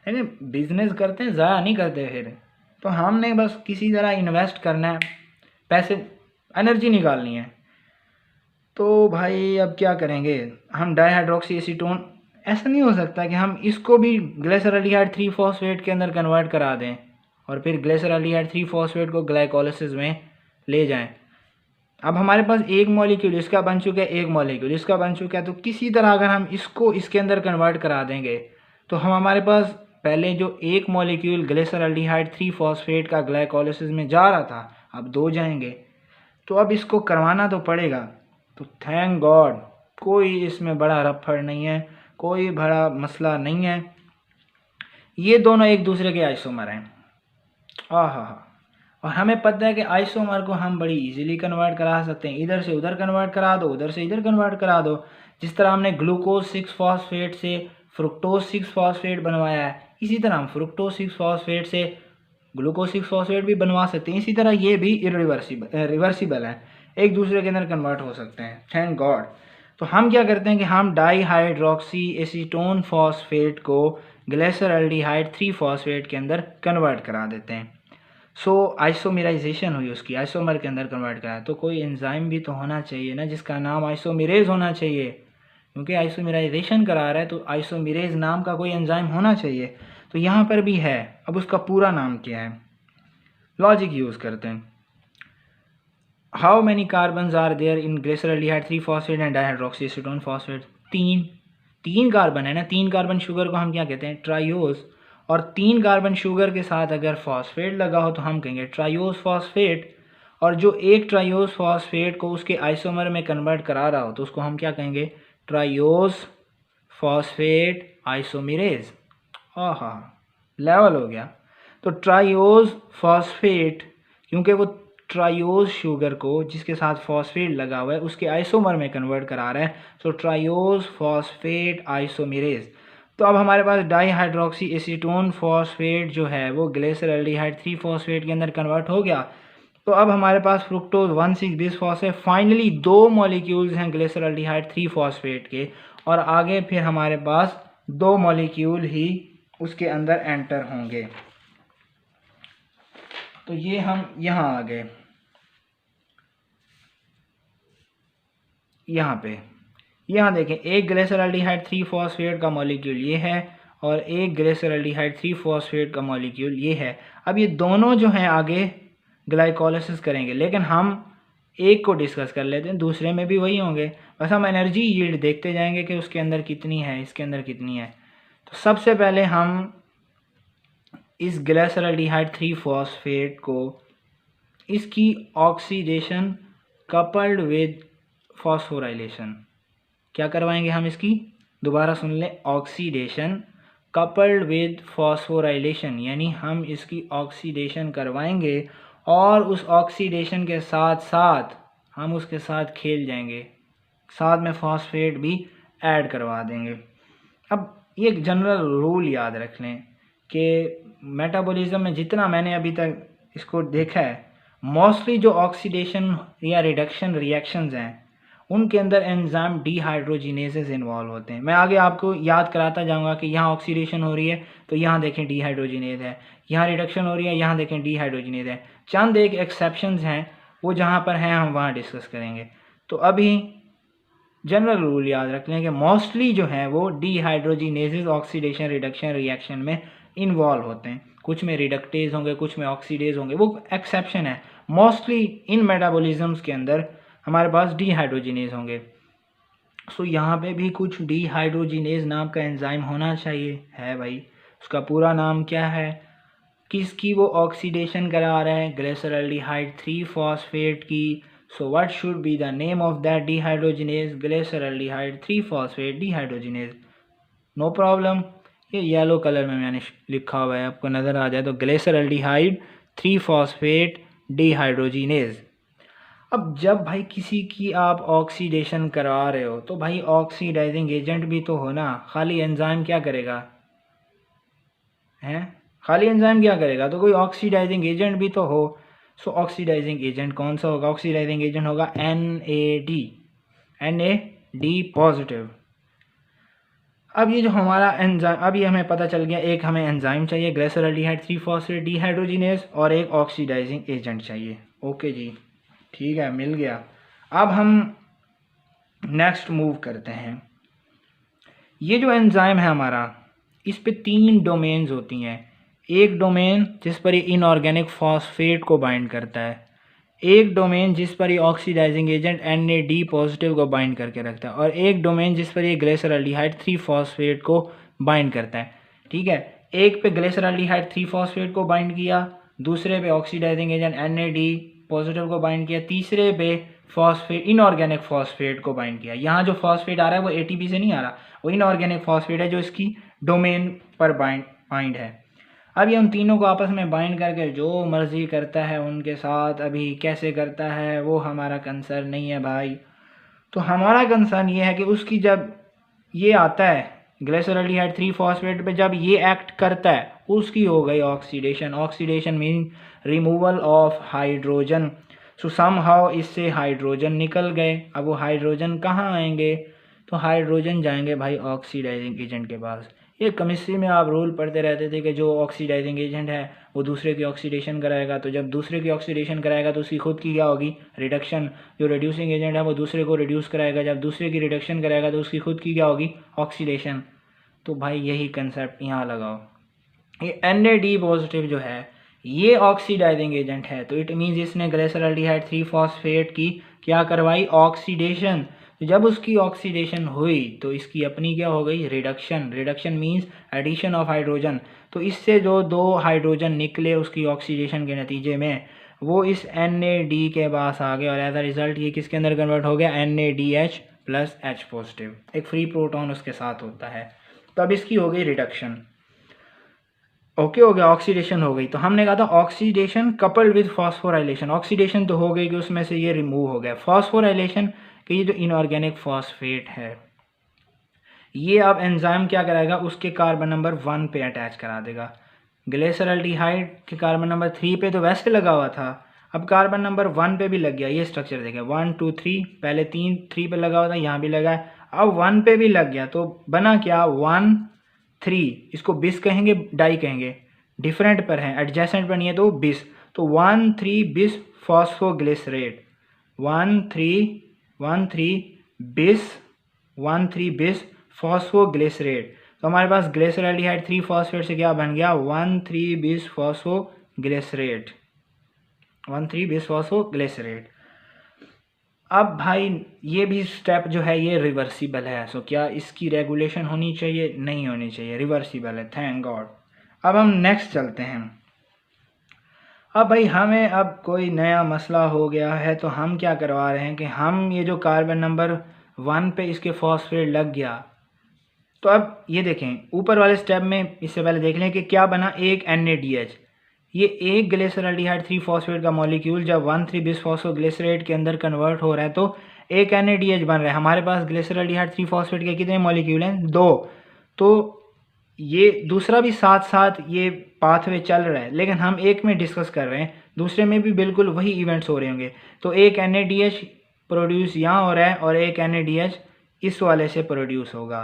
S1: यानी बिजनेस करते हैं, ज़ाया नहीं करते। फिर तो हमने बस किसी तरह इन्वेस्ट करना है, पैसे एनर्जी निकालनी है। तो भाई अब क्या करेंगे, हम डाईहाइड्रोक्सी एसीटोन, ऐसा नहीं हो सकता कि हम इसको भी ग्लिसरॉल्डिहाइड 3 फॉस्फेट के अंदर कन्वर्ट करा दें और फिर ग्लिसरॉल्डिहाइड 3 फॉस्फेट को ग्लाइकोलिसिस में ले जाएं। अब हमारे पास एक मॉलिक्यूल इसका बन चुका है, एक मॉलिक्यूल इसका बन चुका है, तो किसी तरह अगर हम इसको इसके अंदर कन्वर्ट करा देंगे तो हम हमारे पास पहले जो एक मॉलिक्यूल ग्लिसरॉल्डिहाइड 3 फॉस्फेट का ग्लाइकोलिसिस में जा रहा था, अब 2 जाएंगे। तो अब इसको करवाना तो पड़ेगा। तो थैंक गॉड कोई इसमें बड़ा रफड़ नहीं है, कोई बड़ा मसला नहीं है। ये दोनों एक दूसरे के आइसोमर हैं। हाँ, और हमें पता है कि आइसोमर को हम बड़ी इजीली कन्वर्ट करा सकते हैं, इधर से उधर कन्वर्ट करा दो, उधर से इधर कन्वर्ट करा दो। जिस तरह हमने ग्लूकोज 6 फॉस्फेट से फ्रुक्टोज 6 फॉस्फेट बनवाया है, इसी तरह हम फ्रुक्टोज 6 फॉस्फेट से ग्लूकोज 6 फॉस्फेट भी बनवा सकते हैं। इसी तरह ये भी रिवर्सिबल है, एक दूसरे के अंदर कन्वर्ट हो सकते हैं, थैंक गॉड। तो हम क्या करते हैं कि हम डाईहाइड्रोक्सी एसीटोन फॉस्फेट को ग्लिसरॉल्डिहाइड 3 फॉस्फेट के अंदर कन्वर्ट करा देते हैं। सो आइसोमेराइजेशन हुई, उसकी आइसोमर के अंदर कन्वर्ट करा। तो कोई एंजाइम भी तो होना चाहिए ना जिसका नाम आइसोमेरेज होना चाहिए, क्योंकि आइसोमेराइजेशन करा रहा है तो आइसोमेरेज नाम का कोई एंजाइम होना चाहिए। तो यहाँ पर भी है, अब उसका पूरा नाम क्या है, लॉजिक यूज़ करते हैं। How many carbons are there in glyceraldehyde 3 phosphate and dihydroxy acetone phosphate? तीन कार्बन है ना, 3 कार्बन शुगर को हम क्या कहते हैं, ट्राइओज। और 3 कार्बन शुगर के साथ अगर फॉस्फेट लगा हो तो हम कहेंगे ट्राइओज फॉस्फेट। और जो एक ट्राइओज फॉस्फेट को उसके आइसोमर में कन्वर्ट करा रहा हो तो उसको हम क्या कहेंगे, ट्राइओज फॉस्फेट आइसोमेरेज। हाँ, लेवल हो गया। तो ट्राइओज फॉस्फेट, क्योंकि वो ट्राइओज शुगर को जिसके साथ फॉस्फेट लगा हुआ है उसके आइसोमर में कन्वर्ट करा रहा है, तो ट्राइओज फॉस्फेट आइसोमेरेज। तो अब हमारे पास डाईहाइड्रोक्सी एसीटोन फॉस्फेट जो है वो ग्लिसरॉल्डिहाइड 3 फॉस्फेट के अंदर कन्वर्ट हो गया। तो अब हमारे पास fructose 1,6 bisphosphate, finally 2 molecules हैं ग्लिसरॉल्डिहाइड 3 फॉस्फेट के, और आगे फिर हमारे पास 2 मॉलिक्यूल ही उसके अंदर एंटर होंगे। तो ये हम यहाँ आ गए, यहाँ देखें, एक ग्लिसरॉल्डिहाइड 3 फॉस्फेट का मॉलिक्यूल ये है और एक ग्लिसरॉल्डिहाइड 3 फॉस्फेट का मॉलिक्यूल ये है। अब ये दोनों जो हैं आगे ग्लाइकोलिसिस करेंगे, लेकिन हम एक को डिस्कस कर लेते हैं, दूसरे में भी वही होंगे, बस हम एनर्जी यील्ड देखते जाएंगे कि उसके अंदर कितनी है, इसके अंदर कितनी है। तो सबसे पहले हम इस ग्लिसरॉल्डिहाइड 3 फॉस्फेट को इसकी ऑक्सीडेशन कपल्ड विद फॉस्फोराइलेशन, क्या करवाएंगे हम इसकी, दोबारा सुन लें, ऑक्सीडेशन कपल्ड विद फॉस्फोराइलेशन, यानी हम इसकी ऑक्सीडेशन करवाएंगे और उस ऑक्सीडेशन के साथ साथ हम उसके साथ खेल जाएंगे, साथ में फॉस्फेट भी ऐड करवा देंगे। अब ये एक जनरल रूल याद रख लें कि मेटाबॉलिज्म में जितना मैंने अभी तक इसको देखा है, मोस्टली जो ऑक्सीडेशन या रिडक्शन रिएक्शंस हैं उनके अंदर एंजाइम डिहाइड्रोजिनेसेस इन्वॉल्व होते हैं। मैं आगे आपको याद कराता जाऊंगा कि यहाँ ऑक्सीडेशन हो रही है तो यहाँ देखें डिहाइड्रोजिनेज है, यहाँ रिडक्शन हो रही है, यहाँ देखें डिहाइड्रोजिनेज है। चंद एक एक्सेप्शंस हैं, वो जहाँ पर हैं हम वहाँ डिस्कस करेंगे। तो अभी जनरल रूल याद रख लें कि मोस्टली जो है वो डिहाइड्रोजिनेसेस ऑक्सीडेशन रिडक्शन रिएक्शन में इन्वॉल्व होते हैं, कुछ में रिडक्टेज होंगे, कुछ में ऑक्सीडेज होंगे, वो एक्सेप्शन है। मोस्टली इन मेटाबॉलिज्म्स के अंदर हमारे पास डिहाइड्रोजिनेज होंगे। सो यहाँ पे भी कुछ डिहाइड्रोजिनेज नाम का एंजाइम होना चाहिए, है भाई। उसका पूरा नाम क्या है, किसकी वो ऑक्सीडेशन करा रहा है, ग्लिसरल्डिहाइड 3-फॉस्फेट की। So what should be the name of that dehydrogenase, glyceraldehyde 3-फॉस्फेट डिहाइड्रोजिनेज। नो प्रॉब्लम, ये येलो कलर में मैंने लिखा हुआ है, आपको नज़र आ जाए तो ग्लिसरल्डिहाइड 3-फॉस्फेट डिहाइड्रोजिनेज। अब जब भाई किसी की आप ऑक्सीडेशन करवा रहे हो तो भाई ऑक्सीडाइजिंग एजेंट भी तो हो ना, खाली एंजाइम क्या करेगा, हैं खाली एंजाइम क्या करेगा, तो कोई ऑक्सीडाइजिंग एजेंट भी तो हो। सो ऑक्सीडाइजिंग एजेंट कौन सा होगा, ऑक्सीडाइजिंग एजेंट होगा NAD पॉजिटिव। अब ये जो हमारा एंजाइम, अब ये हमें पता चल गया, एक हमें एंजाइम चाहिए ग्लिसरल्डिहाइड 3-फॉस्फेट डिहाइड्रोजिनेज और एक ऑक्सीडाइजिंग एजेंट चाहिए। ओके जी, ठीक है, मिल गया। अब हम नेक्स्ट मूव करते हैं। ये जो एंजाइम है हमारा, इस पे 3 डोमेन्स होती हैं। एक डोमेन जिस पर ये इनऑर्गेनिक फॉस्फेट को बाइंड करता है, एक डोमेन जिस पर ये ऑक्सीडाइजिंग एजेंट NAD पॉजिटिव को बाइंड करके रखता है, और एक डोमेन जिस पर ये ग्लिसरल्डिहाइड 3-फॉस्फेट को बाइंड करता है। ठीक है, एक पे ग्लिसरल्डिहाइड 3-फॉस्फेट को बाइंड किया, दूसरे पे ऑक्सीडाइजिंग एजेंट NAD पॉजिटिव को बाइंड किया, तीसरे पे फॉस्फेट इनऑर्गेनिक फॉस्फेट को बाइंड किया। यहाँ जो फॉस्फेट आ रहा है वो ATP से नहीं आ रहा, वो इनऑर्गेनिक फॉस्फेट है जो इसकी डोमेन पर बाइंड है। अब ये उन तीनों को आपस में बाइंड करके जो मर्जी करता है उनके साथ, अभी कैसे करता है वो हमारा कंसर्न नहीं है भाई। तो हमारा कंसर्न ये है कि उसकी जब ये आता है ग्लिसरल्डिहाइड 3-फॉस्फेट पे, जब ये एक्ट करता है उसकी हो गई oxidation. Oxidation mean removal of hydrogen. So somehow इससे हाइड्रोजन निकल गए। अब वो हाइड्रोजन कहाँ आएंगे, तो हाइड्रोजन जाएंगे भाई ऑक्सीडाइजिंग एजेंट के पास। ये केमिस्ट्री में आप रूल पढ़ते रहते थे कि जो ऑक्सीडाइजिंग एजेंट है वो दूसरे की ऑक्सीडेशन कराएगा, तो जब दूसरे की ऑक्सीडेशन कराएगा तो उसकी खुद की क्या होगी, रिडक्शन। जो रिड्यूसिंग एजेंट है वो दूसरे को रिड्यूस कराएगा, जब दूसरे की रिडक्शन कराएगा तो उसकी खुद की क्या होगी, ऑक्सीडेशन। तो भाई यही कंसेप्ट यहाँ लगाओ। ये NAD पॉजिटिव जो है ये ऑक्सीडाइजिंग एजेंट है, तो इट मीन्स इसने ग्लिसरल्डिहाइड 3-फॉस्फेट की क्या करवाई, ऑक्सीडेशन। तो जब उसकी ऑक्सीडेशन हुई तो इसकी अपनी क्या हो गई, reduction. Reduction means addition of hydrogen. तो इससे जो 2 हाइड्रोजन निकले उसकी ऑक्सीडेशन के नतीजे में, वो इस NAD के पास आ गए और एज अ रिजल्ट ये किसके अंदर कन्वर्ट हो गया, NADH प्लस H पॉजिटिव। एक फ्री प्रोटॉन उसके साथ होता है, तो अब इसकी हो गई रिडक्शन। ओके हो गया, ऑक्सीडेशन हो गई। तो हमने कहा था oxidation coupled with phosphorylation. Oxidation तो हो गई कि उसमें से ये रिमूव हो गया। फॉस्फोराइलेशन कि ये जो इनऑर्गेनिक फॉस्फेट है ये अब एंजाइम क्या कराएगा, उसके कार्बन नंबर 1 पे अटैच करा देगा। ग्लिसरल्डिहाइड के कार्बन नंबर 3 पे तो वैसे लगा हुआ था, अब कार्बन नंबर 1 पे भी लग गया। ये स्ट्रक्चर देखें 1 2 3, पहले 3 पे लगा हुआ था, यहाँ भी लगा है, अब 1 पे भी लग गया। तो बना क्या, 1 3, इसको बिस कहेंगे डाई कहेंगे, डिफरेंट पर है, एडजेसेंट पर नहीं है तो बिस। तो 1 3 बिस फॉस्फोग्लिसरेट, 1 3 बिस 1 3 बिस फॉस्फोग्लिसरेट। तो हमारे पास ग्लिसरल्डिहाइड 3-फॉस्फेट से क्या बन गया, 1 3 बिस फॉस्फोग्लिसरेट, 1 3 बिस फॉस्फोग्लिसरेट। अब भाई ये भी स्टेप जो है ये रिवर्सिबल है। सो क्या इसकी रेगुलेशन होनी चाहिए, नहीं होनी चाहिए, रिवर्सिबल है, थैंक गॉड। अब हम नेक्स्ट चलते हैं। अब भाई हमें अब कोई नया मसला हो गया है तो हम क्या करवा रहे हैं कि हम ये जो कार्बन नंबर 1 पे इसके फॉस्फेट लग गया, तो अब ये देखें ऊपर वाले स्टेप में, इससे पहले देख लें कि क्या बना, एक NADH। ये एक ग्लिसरल्डिहाइड 3-फॉस्फेट का मॉलिक्यूल जब 1 3 बिसफॉस्फोग्लिसरेट के अंदर कन्वर्ट हो रहा है तो एक NADH बन रहा है। हमारे पास ग्लिसरल्डिहाइड 3-फॉस्फेट के कितने मॉलिक्यूल हैं, 2। तो ये दूसरा भी साथ साथ ये पाथवे चल रहा है, लेकिन हम एक में डिस्कस कर रहे हैं, दूसरे में भी बिल्कुल वही इवेंट्स हो रहे होंगे। तो एक NADH प्रोड्यूस यहाँ हो रहा है और एक NADH इस वाले से प्रोड्यूस होगा।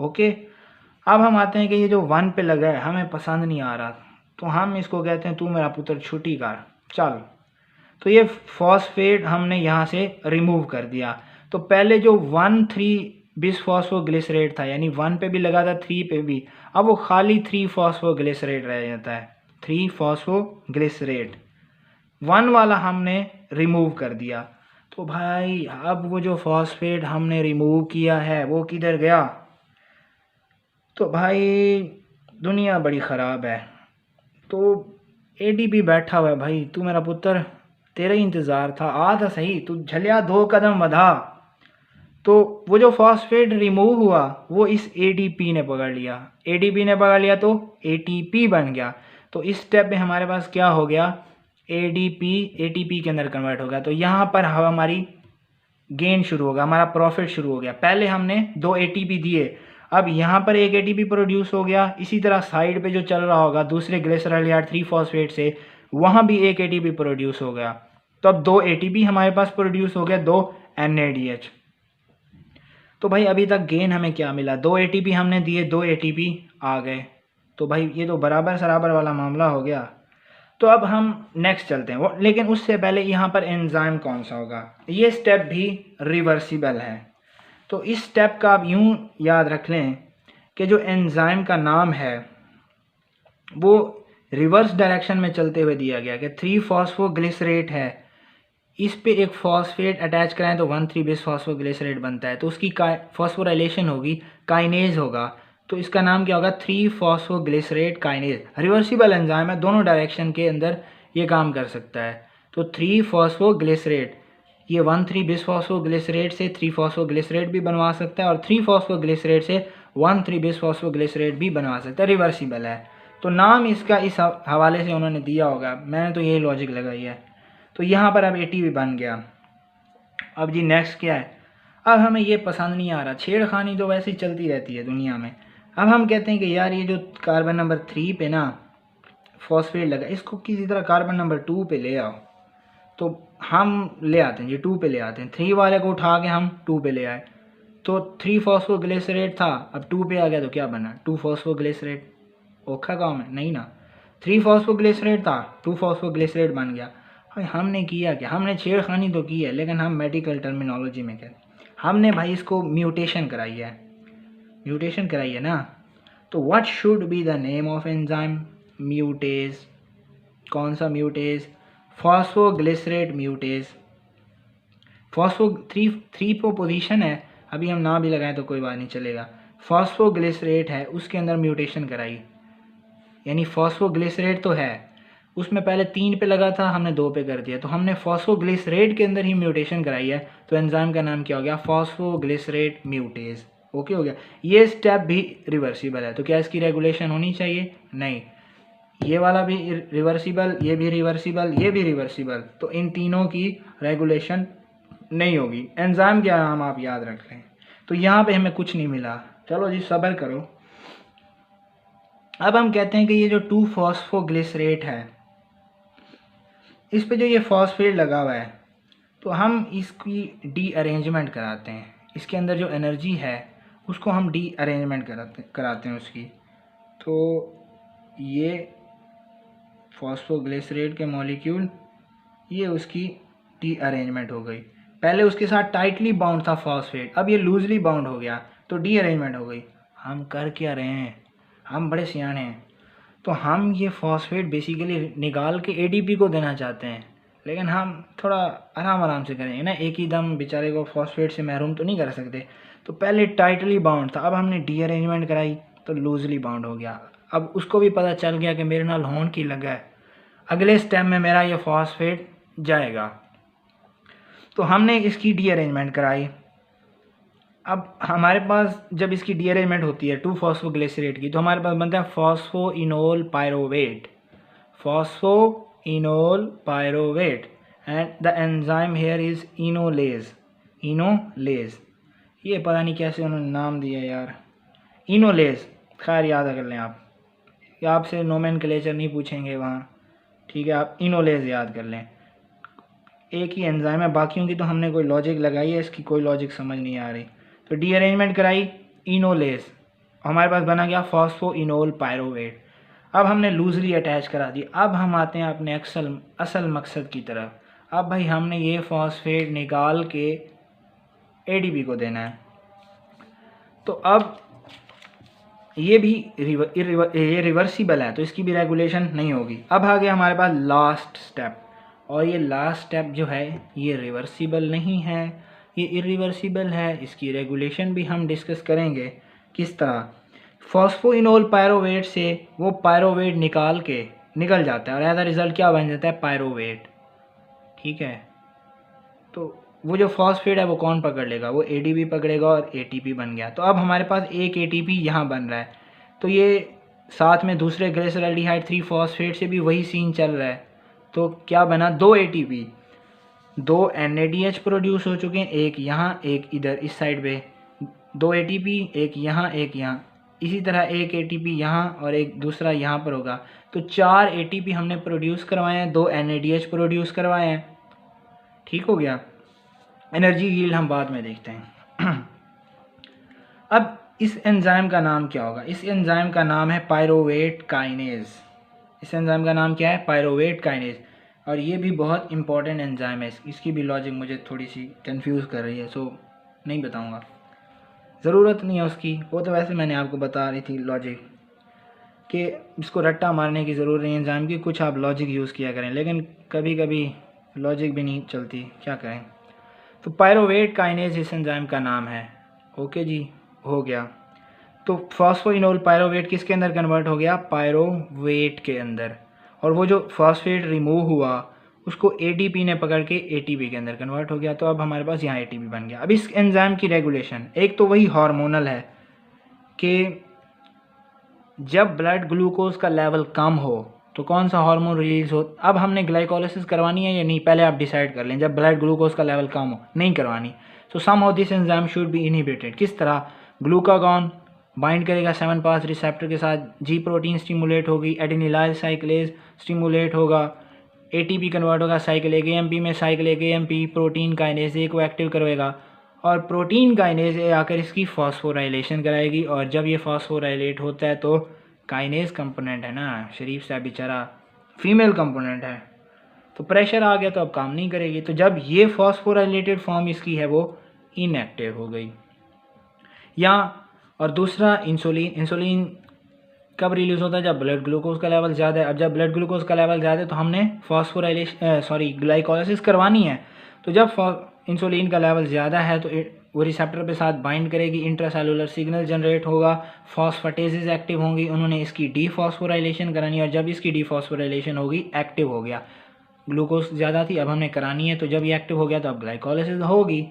S1: ओके, अब हम आते हैं कि ये जो 1 पे लगा है हमें पसंद नहीं आ रहा, तो हम इसको कहते हैं तू मेरा पुत्र छुट्टी कर चल। तो ये फॉस्फेट हमने यहाँ से रिमूव कर दिया। तो पहले जो 1 3 बिसफॉस्फोग्लिसरेट था, यानी 1 पे भी लगा था 3 पे भी, अब वो खाली 3 फॉस्फोग्लिसरेट रह जाता है, 3 फॉस्फोग्लिसरेट। 1 वाला हमने रिमूव कर दिया। तो भाई अब वो जो फॉस्फेट हमने रिमूव किया है वो किधर गया, तो भाई दुनिया बड़ी ख़राब है। तो एडीपी बैठा हुआ है भाई, तू मेरा पुत्र, तेरा ही इंतज़ार था, आ था सही, तू झलिया 2 कदम बढ़ा। तो वो जो फॉस्फेट रिमूव हुआ वो इस एडीपी ने पकड़ लिया, एडीपी ने पकड़ लिया तो एटीपी बन गया। तो इस स्टेप में हमारे पास क्या हो गया, एडीपी एटीपी के अंदर कन्वर्ट हो गया। तो यहाँ पर हमारी गेन शुरू होगा, हमारा प्रॉफिट शुरू हो गया। पहले हमने 2 एटीपी दिए, अब यहाँ पर 1 एटीपी प्रोड्यूस हो गया। इसी तरह साइड पे जो चल रहा होगा दूसरे ग्लिसरॉल या 3 फॉस्फेट से, वहाँ भी 1 एटीपी प्रोड्यूस हो गया। तो अब 2 एटीपी हमारे पास प्रोड्यूस हो गया, 2 NADH। तो भाई अभी तक गेन हमें क्या मिला, 2 एटीपी हमने दिए, 2 एटीपी आ गए। तो भाई ये तो बराबर सराबर वाला मामला हो गया। तो अब हम नेक्स्ट चलते हैं, लेकिन उससे पहले यहाँ पर एंजाइम कौन सा होगा। ये स्टेप भी रिवर्सिबल है। तो इस स्टेप का आप यूँ याद रख लें कि जो एंजाइम का नाम है वो रिवर्स डायरेक्शन में चलते हुए दिया गया कि 3-फॉस्फोग्लिसरेट है, इस पे एक फॉस्फेट अटैच कराएं तो 1,3-बिस-फॉस्फोग्लिसरेट बनता है। तो उसकी फॉस्फोराइलेशन होगी, काइनेज होगा। तो इसका नाम क्या होगा, 3-फॉस्फोग्लिसरेट काइनेज। रिवर्सिबल एंजाइम है, दोनों डायरेक्शन के अंदर ये काम कर सकता है। तो 3-फॉस्फोग्लिसरेट, ये 1,3-बिस-फॉस्फोग्लिसरेट से 3-फॉस्फोग्लिसरेट भी बनवा सकता है और 3-फॉस्फोग्लिसरेट से 1,3-बिस-फॉस्फोग्लिसरेट भी बनवा सकता है, रिवर्सिबल है। तो नाम इसका इस हवाले से उन्होंने दिया होगा, मैंने तो यही लॉजिक लगाई है। तो यहाँ पर अब एटीपी बन गया। अब जी नेक्स्ट क्या है, अब हमें ये पसंद नहीं आ रहा, छेड़खानी तो वैसे ही चलती रहती है दुनिया में। अब हम कहते हैं कि यार ये जो कार्बन नंबर 3 पे ना फॉस्फेट लगा, इसको किसी तरह कार्बन नंबर 2 पे ले आओ। तो हम ले आते हैं जी, 2 पे ले आते हैं, 3 वाले को उठा के हम 2 पे ले आए। तो 3-फॉस्फोग्लिसरेट था, अब 2 पे आ गया तो क्या बना, 2-फॉस्फोग्लिसरेट। औखा काम है नहीं ना, 3-फॉस्फोग्लिसरेट था, 2-फॉस्फोग्लिसरेट बन गया। भाई हमने किया क्या, हमने छेड़खानी तो की है, लेकिन हम मेडिकल टर्मिनोलॉजी में कहते हैं, हमने भाई इसको म्यूटेशन कराई है, म्यूटेशन कराई है ना। तो what should be the name of enzyme, म्यूटेज। कौन सा म्यूटेज, फॉस्फोग्लिसरेट म्यूटेज। फॉस्फो 3 पे पोजीशन है, अभी हम ना भी लगाएं तो कोई बात नहीं चलेगा। फॉस्फोग्लिसरेट है, उसके अंदर म्यूटेशन कराई, यानी फॉस्फोग्लिसरेट तो है, उसमें पहले 3 पे लगा था, हमने 2 पे कर दिया। तो हमने फॉस्फोग्लिसरेट के अंदर ही म्यूटेशन कराई है। तो एंजाइम का नाम क्या हो गया, फॉस्फोग्लिसरेट म्यूटेज। ओके हो गया। ये स्टेप भी रिवर्सिबल है, तो क्या इसकी रेगुलेशन होनी चाहिए, नहीं। ये वाला भी रिवर्सिबल, ये भी रिवर्सिबल, ये भी रिवर्सिबल, तो इन तीनों की रेगुलेशन नहीं होगी। एंजाइम क्या नाम आप याद रख लें। तो यहाँ पे हमें कुछ नहीं मिला, चलो जी सब्र करो। अब हम कहते हैं कि ये जो 2-फॉस्फोग्लिसरेट है, इस पे जो ये फॉस्फेट लगा हुआ है, तो हम इसकी डी अरेंजमेंट कराते हैं, इसके अंदर जो एनर्जी है उसको हम डी अरेंजमेंट कराते हैं उसकी। तो ये फॉस्फोग्लिसरेट के मॉलिक्यूल, ये उसकी डी अरेंजमेंट हो गई। पहले उसके साथ टाइटली बाउंड था फॉस्फेट, अब ये लूजली बाउंड हो गया, तो डी अरेंजमेंट हो गई। हम कर क्या रहे हैं, हम बड़े सियाने हैं। तो हम ये फॉस्फेट बेसिकली निकाल के एडीपी को देना चाहते हैं, लेकिन हम थोड़ा आराम से करेंगे ना, एक ही दम बेचारे को फॉस्फेट से महरूम तो नहीं कर सकते। तो पहले टाइटली बाउंड था, अब हमने डी अरेंजमेंट कराई तो लूजली बाउंड हो गया। अब उसको भी पता चल गया कि मेरे नाल होन की लगा है, अगले स्टेप में मेरा ये फॉस्फेट जाएगा। तो हमने इसकी डी अरेंजमेंट कराई। अब हमारे पास जब इसकी डी अरेंजमेंट होती है 2-फॉस्फोग्लिसरेट की, तो हमारे पास बनता है phosphoenol pyruvate, phosphoenol pyruvate, and the enzyme here is enolase, enolase. ये पता नहीं कैसे उन्होंने नाम दिया यार, इनोलेज। खैर याद कर लें आप, आपसे नोमेनक्लेचर नहीं पूछेंगे वहाँ, ठीक है, आप इनोलेज याद कर लें। एक ही एंजाइम है, बाकियों की तो हमने कोई लॉजिक लगाई है, इसकी कोई लॉजिक समझ नहीं आ रही। तो डी अरेंजमेंट कराई, इनोलेज, हमारे पास बना गया फॉस्फोइनोल पायरोवेट। अब हमने लूजली अटैच करा दी। अब हम आते हैं अपने असल मकसद की तरफ। अब भाई हमने ये फॉस्फेट निकाल के एडीपी को देना है। तो अब ये भी ये रिवर्सिबल है, तो इसकी भी रेगुलेशन नहीं होगी। अब आ गया हमारे पास लास्ट स्टेप, और ये लास्ट स्टेप जो है ये रिवर्सिबल नहीं है, ये इरिवर्सिबल है। इसकी रेगुलेशन भी हम डिस्कस करेंगे किस तरह। फॉस्फोइनोल पायरोवेट से वो पायरोवेट निकल जाता है और एज अ रिज़ल्ट क्या बन जाता है, पायरोवेट। ठीक है, तो वो जो फॉस्फेट है वो कौन पकड़ लेगा, वो एडीपी पकड़ेगा और एटीपी बन गया। तो अब हमारे पास एक एटीपी यहाँ बन रहा है, तो ये साथ में दूसरे ग्लिसरॉल्डिहाइड 3 फॉस्फेट से भी वही सीन चल रहा है। तो क्या बना, 2 एटीपी, 2 NADH प्रोड्यूस हो चुके हैं, एक यहाँ एक इधर इस साइड पे, 2 एटीपी, एक यहाँ एक यहाँ, इसी तरह एक एटीपी यहाँ और एक दूसरा यहाँ पर होगा। तो 4 एटीपी हमने प्रोड्यूस करवाए हैं, 2 NADH प्रोड्यूस करवाए हैं। ठीक हो गया। एनर्जी यील्ड हम बाद में देखते हैं। अब इस एंजाइम का नाम क्या होगा, इस एंजाइम का नाम है पायरोवेट काइनेज। इस एंजाइम का नाम क्या है, पायरोवेट काइनेज। और ये भी बहुत इंपॉर्टेंट एंजाइम है, इसकी भी लॉजिक मुझे थोड़ी सी कंफ्यूज कर रही है, सो नहीं बताऊंगा, ज़रूरत नहीं है उसकी, वो तो वैसे मैंने आपको बता रही थी लॉजिक कि इसको रट्टा मारने की ज़रूरत नहीं है एंजाइम की, कुछ आप लॉजिक यूज़ किया करें, लेकिन कभी कभी लॉजिक भी नहीं चलती, क्या करें। तो पायरोवेट काइनेज इस एंजाइम का नाम है। ओके जी, हो गया। तो फॉस्फोइनोल पायरोवेट किसके अंदर कन्वर्ट हो गया, पायरोवेट के अंदर, और वो जो फॉस्फेट रिमूव हुआ उसको एटीपी ने पकड़ के एटीपी के अंदर कन्वर्ट हो गया। तो अब हमारे पास यहाँ एटीपी बन गया। अब इस एंजाइम की रेगुलेशन एक तो वही हार्मोनल है कि जब ब्लड ग्लूकोज का लेवल कम हो तो कौन सा हार्मोन रिलीज हो। अब हमने ग्लाइकोलाइसिस करवानी है या नहीं, पहले आप डिसाइड कर लें। जब ब्लड ग्लूकोज का लेवल कम हो, नहीं करवानी, तो some of this enzyme should be inhibited. किस तरह, ग्लूकागॉन बाइंड करेगा 7 पास रिसेप्टर के साथ, जी प्रोटीन स्टिमुलेट होगी, एडिनिलाइल साइक्लेज स्टिमुलेट होगा, एटीपी कन्वर्ट होगा साइकिल एक AMP में, साइकिल एक AMP प्रोटीन काइनेज ए को एक्टिव करवाएगा और प्रोटीन काइनेज ए आकर इसकी फॉस्फोराइलेशन कराएगी। और जब ये फॉस्फोराइलेट होता है तो काइनेज कंपोनेंट है ना, शरीफ साहब बेचारा फीमेल कंपोनेंट है, तो प्रेशर आ गया तो अब काम नहीं करेगी। तो जब ये फॉस्फोराइलेटेड फॉर्म इसकी है वो इनएक्टिव हो गई। या और दूसरा इंसुलिन कब रिलीज होता है, जब ब्लड ग्लूकोज का लेवल ज़्यादा है। अब जब ब्लड ग्लूकोज का लेवल ज़्यादा है तो हमने ग्लाइकोलाइसिस करवानी है। तो जब इंसुलिन का लेवल ज़्यादा है तो वो रिसेप्टर पे साथ बाइंड करेगी, इंट्रासेलुलर सिग्नल जनरेट होगा, फॉस्फेटेजेस एक्टिव होंगी, उन्होंने इसकी डीफॉस्फोराइलेशन करानी है और जब इसकी डीफॉस्फोराइलेशन होगी एक्टिव हो गया, ग्लूकोज ज़्यादा थी अब हमने करानी है, तो जब ये एक्टिव हो गया तो अब ग्लाइकोलाइसिस होगी।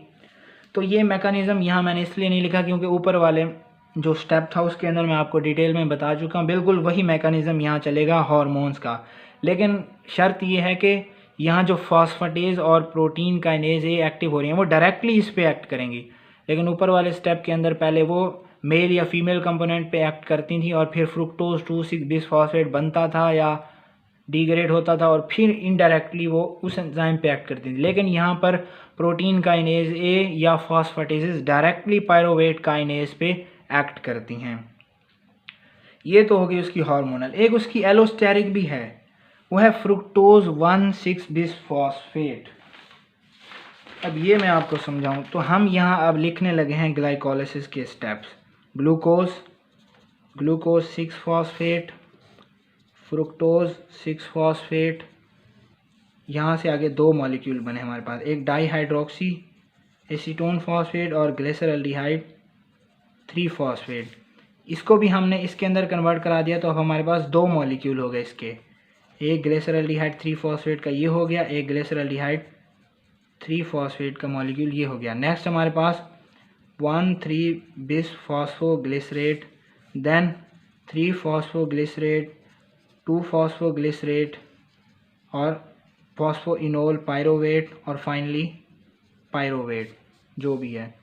S1: तो ये मैकेनिज़्म यहाँ मैंने इसलिए नहीं लिखा क्योंकि ऊपर वाले जो स्टेप था उसके अंदर मैं आपको डिटेल में बता चुका हूँ, बिल्कुल वही मैकेनिज़्म यहाँ चलेगा हार्मोन्स का। लेकिन शर्त ये है कि यहाँ जो फॉस्फेटेज और प्रोटीन काइनेज ये एक्टिव हो रही हैं वो डायरेक्टली इस पे एक्ट करेंगी, लेकिन ऊपर वाले स्टेप के अंदर पहले वो मेल या फीमेल कंपोनेंट पे एक्ट करती थी और फिर फ्रुक्टोज 2,6 बिसफॉस्फेट बनता था या डिग्रेड होता था और फिर इनडायरेक्टली वो उस एंजाइम पे एक्ट करती थी। लेकिन यहाँ पर प्रोटीन काइनेज ए या फॉस्फेटेजेस डायरेक्टली पायरोवेट काइनेज पे एक्ट करती हैं। ये तो होगी उसकी हार्मोनल। एक उसकी एलोस्टेरिक भी है, वो है फ्रुक्टोज 1,6 बिसफॉस्फेट। अब ये मैं आपको समझाऊं तो हम यहाँ अब लिखने लगे हैं ग्लाइकोलाइसिस के steps. Glucose 6 phosphate, fructose 6 phosphate, यहाँ से आगे 2 मॉलिक्यूल बने हमारे पास, एक डाईहाइड्रोक्सी एसीटोन फॉस्फेट और ग्लिसरॉल्डिहाइड 3 फॉस्फेट। इसको भी हमने इसके अंदर कन्वर्ट करा दिया तो अब हमारे पास 2 मॉलिक्यूल हो गए इसके, एक ग्लिसरॉल्डिहाइड 3 फॉस्फेट का ये हो गया, एक ग्लिसरॉल्डिहाइड 3 फॉस्फेट का मॉलिक्यूल ये हो गया। नेक्स्ट हमारे पास 1,3 बिसफॉस्फोग्लिसरेट, देन 3 फॉस्फोग्लिसरेट, 2 फॉस्फोग्लिसरेट और फॉस्फोइनोल पायरोवेट और फाइनली पायरोवेट जो भी है।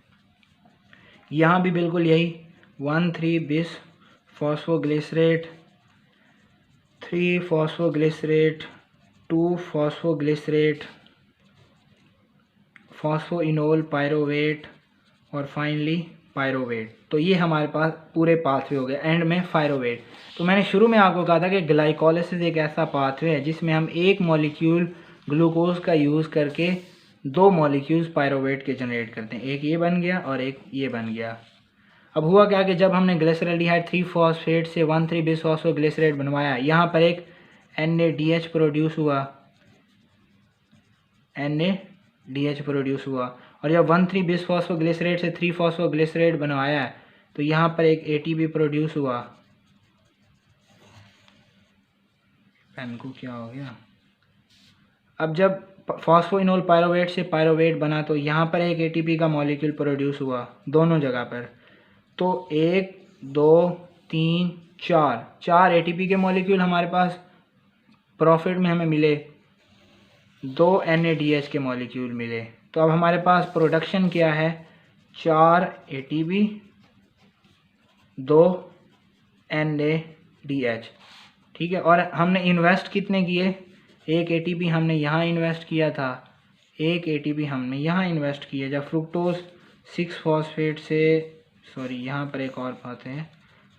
S1: यहाँ भी बिल्कुल यही 1,3 bisphosphoglycerate, 3 phosphoglycerate, 2 phosphoglycerate, phosphoenol pyruvate और फाइनली पायरोवेट। तो ये हमारे पास पूरे पाथवे हो गए, एंड में पायरोवेट। तो मैंने शुरू में आपको कहा था कि ग्लाइकोलाइसिस एक ऐसा पाथवे है जिसमें हम एक मॉलिक्यूल ग्लूकोज का यूज़ करके 2 मॉलिक्यूल्स पायरोवेट के जनरेट करते हैं, एक ये बन गया और एक ये बन गया। अब हुआ क्या कि जब हमने ग्लिसरॉल्डिहाइड 3 फॉस्फेट से 1,3 बिसफॉस्फोग्लिसरेट बनवाया, यहाँ पर एक NADH प्रोड्यूस हुआ, NADH प्रोड्यूस हुआ, और जब 1,3 बिसफॉस्फोग्लिसरेट से 3 फॉस्फोग्लिसरेट बनवाया है तो यहाँ पर एक एटीपी प्रोड्यूस हुआ। पेन को क्या हो गया? अब जब फॉस्फोइनोल पायरोवेट से पायरोवेट बना तो यहाँ पर एक एटीपी का मॉलिक्यूल प्रोड्यूस हुआ दोनों जगह पर। तो 1 2 3 4 एटीपी के मॉलिक्यूल हमारे पास प्रॉफिट में हमें मिले, 2 NADH के मॉलिक्यूल मिले। तो अब हमारे पास प्रोडक्शन क्या है? 4 ATP 2 NADH, ठीक है। और हमने इन्वेस्ट कितने किए? 1 ATP हमने यहाँ इन्वेस्ट किया था, 1 ATP हमने यहाँ इन्वेस्ट किया। जब फ्रुक्टोज 6 फॉस्फेट से, सॉरी यहाँ पर एक और बात है,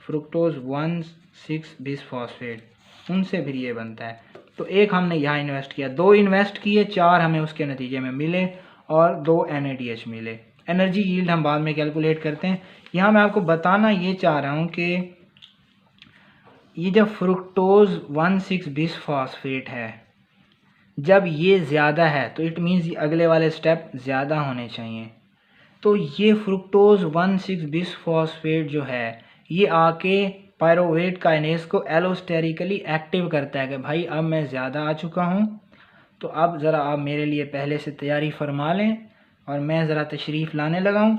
S1: फ्रुक्टोज 1,6 बिस फॉस्फेट, उनसे फिर ये बनता है। तो 1 हमने यहाँ इन्वेस्ट किया, 2 इन्वेस्ट किए, 4 हमें उसके नतीजे में मिले और 2 NADH मिले। एनर्जी यील्ड हम बाद में कैलकुलेट करते हैं। यहाँ मैं आपको बताना ये चाह रहा हूँ कि ये जब फ्रुक्टोज 1,6 बिस फॉस्फेट है, जब ये ज़्यादा है तो इट मीन्स अगले वाले स्टेप ज़्यादा होने चाहिए। तो ये फ्रुक्टोज 1,6 बिस फॉस्फेट जो है ये आके पायरोवेट काइनेज को एलोस्टेरिकली एक्टिव करता है कि भाई अब मैं ज़्यादा आ चुका हूँ, तो अब ज़रा आप मेरे लिए पहले से तैयारी फरमा लें और मैं ज़रा तशरीफ़ लाने लगा हूँ।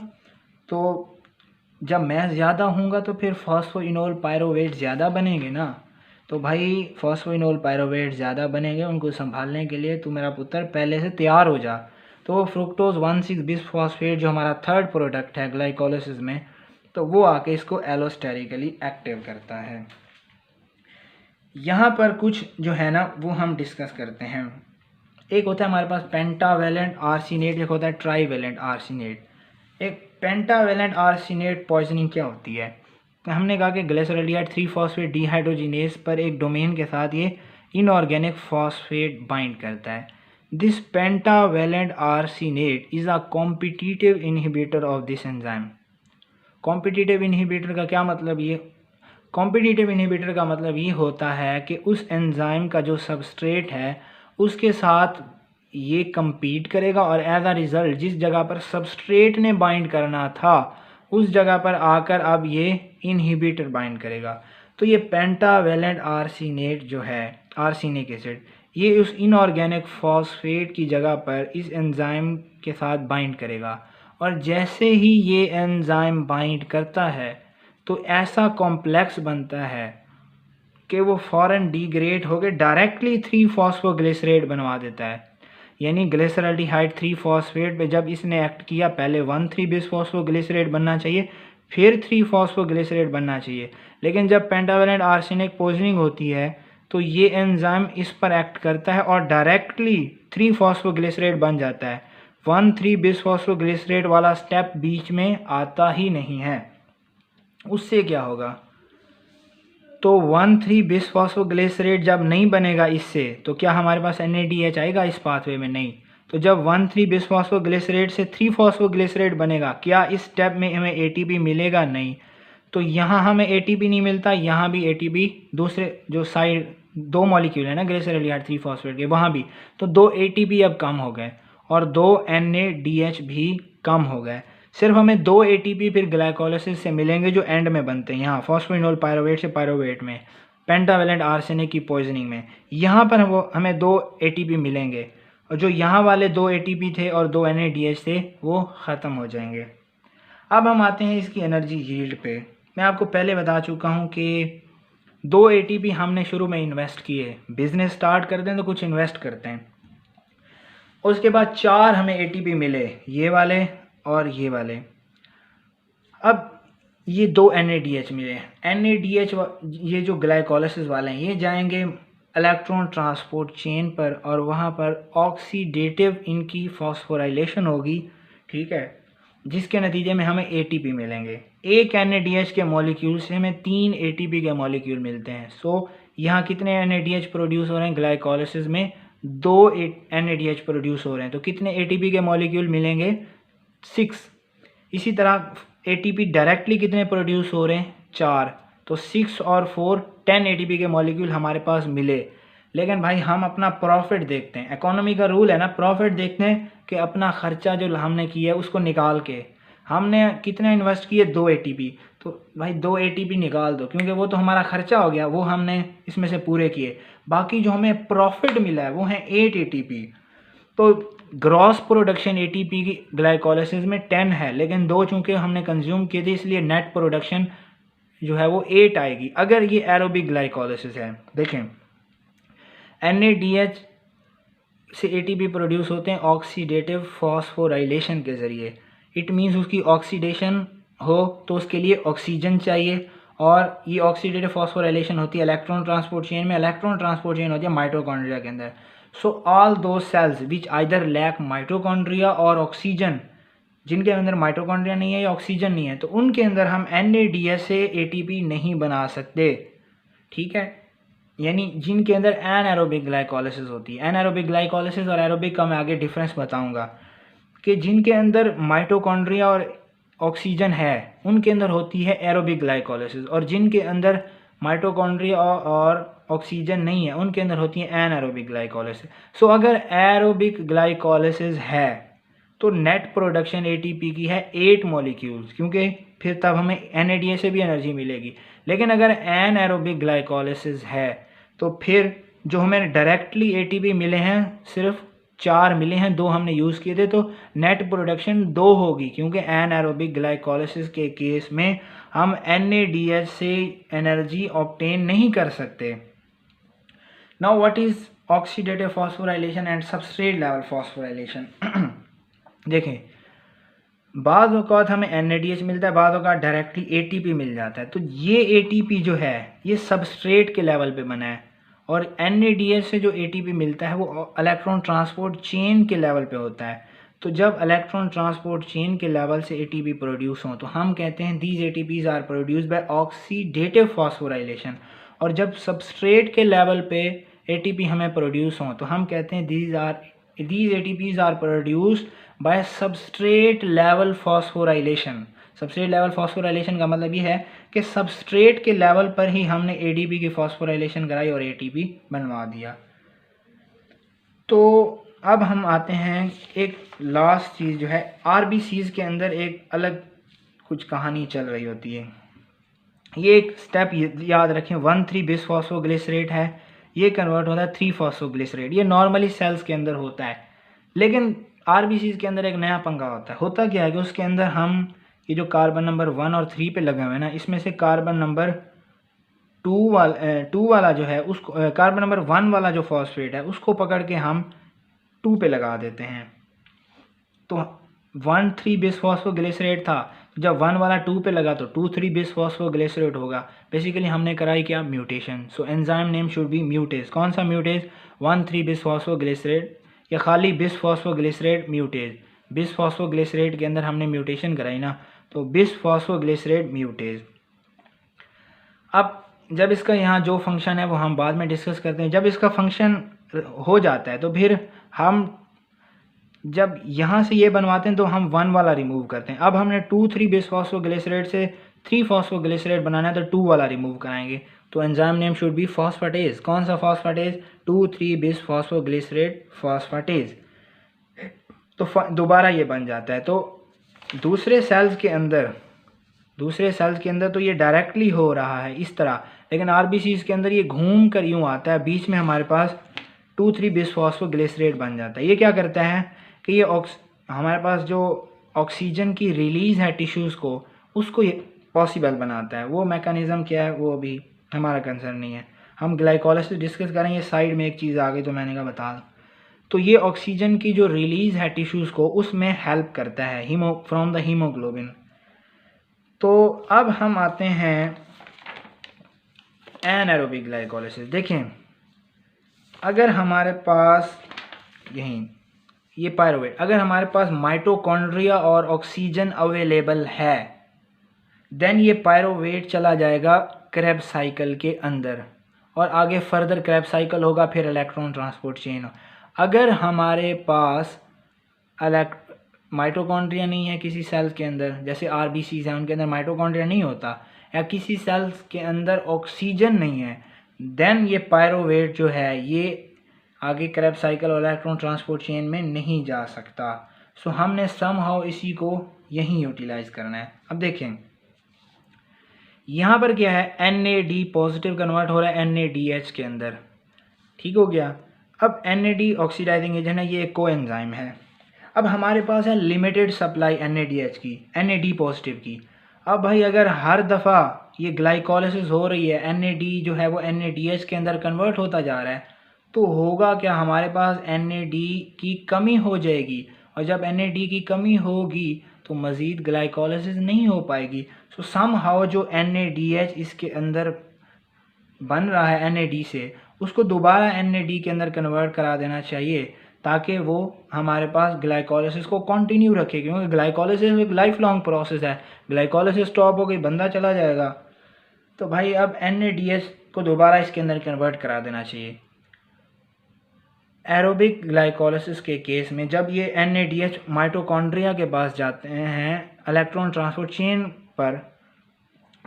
S1: तो जब मैं ज़्यादा हूँगा तो फिर फॉस्फोइनोल पायरोवेट ज़्यादा बनेंगे ना। तो भाई फॉस्फोइनोल पायरोवेट ज़्यादा बनेंगे, उनको संभालने के लिए तू मेरा पुत्र पहले से तैयार हो जा। तो फ्रुक्टोज 1,6 बिस फॉस्फेट जो हमारा थर्ड प्रोडक्ट है ग्लाइकोलिसिस में, तो वो आके इसको एलोस्टेरिकली एक्टिव करता है। यहाँ पर कुछ जो है ना वो हम डिस्कस करते हैं। एक होता है हमारे पास पेंटावेलेंट आर्सेनेट, एक होता है ट्राईवेलेंट आर्सेनेट। एक पेंटावेलेंट आर्सेनेट पॉइजनिंग क्या होती है? तो हमने कहा कि ग्लिसरॉल्डिहाइड 3 फॉस्फेट डिहाइड्रोजिनेज पर एक डोमेन के साथ ये इनऑर्गेनिक फॉस्फेट बाइंड करता है। This pentavalent arsenate is a competitive inhibitor of this enzyme. Competitive inhibitor का क्या मतलब? ये कॉम्पिटिटिव इनहिबिटर का मतलब ये होता है कि उस एंजाइम का जो सबस्ट्रेट है उसके साथ ये compete करेगा और एज अ रिज़ल्ट जिस जगह पर सबस्ट्रेट ने बाइंड करना था उस जगह पर आकर अब ये इनहिबिटर बाइंड करेगा। तो ये पेंटावेलेंट आर्सेनेट जो है, आर्सेनिक एसिड, ये उस इनऑर्गेनिक फॉस्फेट की जगह पर इस एंजाइम के साथ बाइंड करेगा और जैसे ही ये एंजाइम बाइंड करता है तो ऐसा कॉम्प्लेक्स बनता है कि वो फ़ौरन डिग्रेड होकर डायरेक्टली 3 फॉस्फोग्लिसरेट बनवा देता है। यानी ग्लिसरॉल्डिहाइड 3 फॉस्फेट पे जब इसने एक्ट किया, पहले 1,3 बिस फॉस्फोग्लिसरेट बनना चाहिए, फिर 3 फॉस्फोग्लिसरेट बनना चाहिए, लेकिन जब पेंटावेलेंट आर्सेनिक पॉइजनिंग होती है तो ये एंजाइम इस पर एक्ट करता है और डायरेक्टली 3 फॉस्फोग्लिसरेट बन जाता है। 1,3 बिस फॉस्फोग्लिसरेट वाला स्टेप बीच में आता ही नहीं है। उससे क्या होगा? तो 1,3 बिस फॉस्फोग्लिसरेट जब नहीं बनेगा इससे, तो क्या हमारे पास NADH आएगा इस पाथवे में? नहीं। तो जब 1,3 बिस फॉस्फोग्लिसरेट से 3 फॉस्फोग्लिसरेट बनेगा, क्या इस स्टेप में हमें ATP मिलेगा? नहीं। तो यहाँ हमें ATP नहीं मिलता, यहाँ भी ATP दूसरे जो साइड 2 मॉलिक्यूल है ना ग्लिसरॉल्डिहाइड 3 फॉस्फेट के, वहाँ भी तो 2 ATP अब कम हो गए और 2 NADH भी कम हो गए। सिर्फ हमें 2 ATP फिर ग्लाइकोलिसिस से मिलेंगे जो एंड में बनते हैं, यहाँ फॉस्फोइनोल पायरोवेट से पायरोवेट में, पेंटावेलेंट आर्सेनिक की पॉइजनिंग में, यहाँ पर हमें 2 ATP मिलेंगे और जो यहाँ वाले 2 ATP थे और 2 NADH थे वो ख़त्म हो जाएंगे। अब हम आते हैं इसकी एनर्जी यील्ड पे। मैं आपको पहले बता चुका हूँ कि 2 ATP हमने शुरू में इन्वेस्ट किए, बिजनेस स्टार्ट करते हैं तो कुछ इन्वेस्ट करते हैं, उसके बाद 4 हमें ATP मिले, ये वाले और ये वाले। अब ये 2 NADH मिले, NADH ये जो ग्लाइकोलिसिस वाले हैं ये जाएंगे इलेक्ट्रॉन ट्रांसपोर्ट चेन पर और वहाँ पर ऑक्सीडेटिव इनकी फॉस्फोराइलेशन होगी, ठीक है, जिसके नतीजे में हमें ATP मिलेंगे। एक NADH के मॉलिक्यूल से हमें 3 ATP के मॉलिक्यूल मिलते हैं। सो यहाँ कितने NADH प्रोड्यूस हो रहे हैं? ग्लाइकोलिसिस में 2 NADH प्रोड्यूस हो रहे हैं, तो कितने ATP के मॉलिक्यूल मिलेंगे? 6। इसी तरह ATP डायरेक्टली कितने प्रोड्यूस हो रहे हैं? 4। तो 6 और 4 10 ATP के मॉलिक्यूल हमारे पास मिले। लेकिन भाई हम अपना प्रॉफिट देखते हैं, इकोनॉमी का रूल है ना, प्रॉफिट देखते हैं कि अपना ख़र्चा जो हमने किया है उसको निकाल के हमने कितने इन्वेस्ट किए 2 ATP, तो भाई 2 ATP निकाल दो क्योंकि वो तो हमारा खर्चा हो गया, वो हमने इसमें से पूरे किए। बाकी जो हमें प्रॉफिट मिला है वो है 8 ATP। तो ग्रॉस प्रोडक्शन ATP की ग्लाइकोलिसिस में 10 है, लेकिन 2 चूँकि हमने कंज्यूम किए थे इसलिए नेट प्रोडक्शन जो है वो 8 आएगी अगर ये एरोबिक ग्लाइकोलिसिस है। देखें NADH से ATP प्रोड्यूस होते हैं ऑक्सीडेटिव फॉस्फोराइलेशन के ज़रिए। इट मीन्स उसकी ऑक्सीडेशन हो तो उसके लिए ऑक्सीजन चाहिए, और ये ऑक्सीडेटिव फॉस्फोराइलेशन होती है इलेक्ट्रॉन ट्रांसपोर्ट चेन में। इलेक्ट्रॉन ट्रांसपोर्ट चेन होती है माइटोकॉन्ड्रिया के अंदर। So all those cells which either lack mitochondria और ऑक्सीजन, जिनके अंदर माइटोकॉन्ड्रिया नहीं है या ऑक्सीजन नहीं है, तो उनके अंदर हम NADH से ATP नहीं बना सकते। ठीक है, यानी जिनके अंदर एनारोबिक ग्लाइकोलिसिस होती है। एनारोबिक ग्लाइकोलिसिस और एरोबिक का मैं आगे डिफरेंस बताऊंगा कि जिनके अंदर माइटोकॉन्ड्रिया और ऑक्सीजन है उनके अंदर होती है एरोबिक ग्लाइकोलिसिस, और जिनके अंदर माइटोकॉन्ड्रिया और ऑक्सीजन नहीं है उनके अंदर होती है एनारोबिक ग्लाइकोलिसिस। सो अगर एरोबिक ग्लाइकोलिसिस है तो नेट प्रोडक्शन ATP की है 8 मॉलिक्यूल्स, क्योंकि फिर तब हमें NADH से भी एनर्जी मिलेगी। लेकिन अगर एनारोबिक ग्लाइकोलिसिस है तो फिर जो हमें डायरेक्टली ATP मिले हैं सिर्फ 4 मिले हैं, 2 हमने यूज़ किए थे, तो नेट प्रोडक्शन 2 होगी, क्योंकि एनारोबिक ग्लाइकोलिसिस के केस में हम NADH से एनर्जी ऑब्टेन नहीं कर सकते। Now what is oxidative phosphorylation and substrate level phosphorylation. देखें बाद औक़ात हमें NADH मिलता है, बाद औक़ात डायरेक्टली ATP मिल जाता है। तो ये ATP जो है ये सबस्ट्रेट के लेवल पे बना है, और NADH से जो ATP मिलता है वो इलेक्ट्रॉन ट्रांसपोर्ट चेन के लेवल पे होता है। तो जब इलेक्ट्रॉन ट्रांसपोर्ट चेन के लेवल से ATP प्रोड्यूस हो तो हम कहते हैं these ATPs are produce by oxidative phosphorylation, और जब सबस्ट्रेट के लेवल पे ATP हमें प्रोड्यूस हो तो हम कहते हैं these ATPs are produce by substrate level phosphorylation. Substrate level phosphorylation का मतलब ये है कि सबस्ट्रेट के लेवल पर ही हमने ADP की फॉस्फोराइलेशन कराई और ATP बनवा दिया। तो अब हम आते हैं एक लास्ट चीज़ जो है RBCs के अंदर एक अलग कुछ कहानी चल रही होती है। ये एक स्टेप याद रखें 1,3 बिसफॉस्फोग्लिसरेट है, ये कन्वर्ट होता है 3 फॉस्फोग्लिसरेट। ये नॉर्मली सेल्स के अंदर होता है, लेकिन RBCs के अंदर एक नया पंगा होता है। होता क्या है कि उसके अंदर हम ये जो कार्बन नंबर 1 और 3 पे लगे हुए हैं ना, इसमें से कार्बन नंबर 2 वाला जो है उसको कार्बन नंबर 1 वाला जो फॉस्फेट है उसको पकड़ के हम 2 पे लगा देते हैं। तो 1,3 बिसफॉस्फोग्लिसरेट था, जब 1 वाला 2 पे लगा तो 2,3 बिसफॉस्फोग्लिसरेट होगा। बेसिकली हमने कराई क्या, mutation. So enzyme name should be म्यूटेज। कौन सा म्यूटेज, 1,3 बिसफॉस्फोग्लिसरेट या खाली बिसफॉस्फोग्लिसरेट म्यूटेज। बिसफॉस्फोग्लिसरेट के अंदर हमने म्यूटेशन कराई ना, तो बिसफॉस्फोग्लिसरेट म्यूटेज। अब जब इसका यहाँ जो फंक्शन है वो हम बाद में डिस्कस करते हैं। जब इसका फंक्शन हो जाता है तो फिर हम जब यहाँ से ये बनवाते हैं तो हम 1 वाला रिमूव करते हैं। अब हमने 2,3 बिसफॉस्फोग्लिसरेट से 3 फॉस्फोग्लिसरेट बनाना है तो 2 वाला रिमूव कराएंगे। तो enzyme name should be phosphatase. कौन सा फॉस्फेटेज, 2,3 बिसफॉस्फोग्लिसरेट फॉस्फेटेज। तो दोबारा ये बन जाता है। तो दूसरे सेल्स के अंदर तो ये डायरेक्टली हो रहा है इस तरह, लेकिन RBCs के अंदर ये घूम कर यूँ आता है, बीच में हमारे पास 2,3 बिसफॉस्फोग्लिसरेट बन जाता है। ये क्या करता है कि ये हमारे पास जो ऑक्सीजन की रिलीज़ है टिश्यूज़ को, उसको ये पॉसिबल बनाता है। वो मैकेनिज़्म क्या है वो अभी हमारा कंसर्न नहीं है, हम ग्लाइकोलिसिस डिस्कस करेंगे। साइड में एक चीज़ आ गई तो मैंने कहा बता दूँ। तो ये ऑक्सीजन की जो रिलीज़ है टिश्यूज़ को उसमें हेल्प करता है फ्रॉम द हीमोग्लोबिन। तो अब हम आते हैं एनारोबिक ग्लाइकोलिसिस। देखें अगर हमारे पास ये पायरुवेट, अगर हमारे पास माइटोकॉन्ड्रिया और ऑक्सीजन अवेलेबल है, देन ये पायरुवेट चला जाएगा क्रेब्स साइकिल के अंदर, और आगे फर्दर क्रेब्स साइकिल होगा, फिर इलेक्ट्रॉन ट्रांसपोर्ट चेन। अगर हमारे पास माइटोकॉन्ड्रिया नहीं है किसी सेल्स के अंदर, जैसे RBCs हैं उनके अंदर माइटोकॉन्ड्रिया नहीं होता, या किसी सेल्स के अंदर ऑक्सीजन नहीं है, देन ये पायरुवेट जो है ये आगे क्रेब्स साइकिल और इलेक्ट्रॉन ट्रांसपोर्ट चेन में नहीं जा सकता। सो हमने समहाउ इसी को यहीं यूटिलाइज करना है। अब देखें यहाँ पर क्या है, NAD पॉजिटिव कन्वर्ट हो रहा है NADH के अंदर, ठीक हो गया। अब NAD ऑक्सीडाइजिंग एजेंट है, ये एक कोएंजाइम है। अब हमारे पास है लिमिटेड सप्लाई NADH की, NAD पॉजिटिव की। अब भाई अगर हर दफ़ा ये ग्लाइकोलिसिस हो रही है, NAD जो है वो NADH के अंदर कन्वर्ट होता जा रहा है, तो होगा क्या, हमारे पास NAD की कमी हो जाएगी, और जब NAD की कमी होगी तो मज़ीद ग्लाइकोलिसिस नहीं हो पाएगी। सो समहाउ जो NADH इसके अंदर बन रहा है NAD से, उसको दोबारा NAD के अंदर कन्वर्ट करा देना चाहिए, ताकि वो हमारे पास ग्लाइकोलिसिस को कंटिन्यू रखे, क्योंकि ग्लाइकोलिसिस एक लाइफ लॉन्ग प्रोसेस है। ग्लाइकोलिसिस स्टॉप हो गई, बंदा चला जाएगा। तो भाई अब NADH को दोबारा इसके अंदर कन्वर्ट करा देना चाहिए। एरोबिक ग्लाइकोलिसिस के केस में जब ये NADH माइटोकॉन्ड्रिया के पास जाते हैं इलेक्ट्रॉन ट्रांसपोर्ट चेन पर,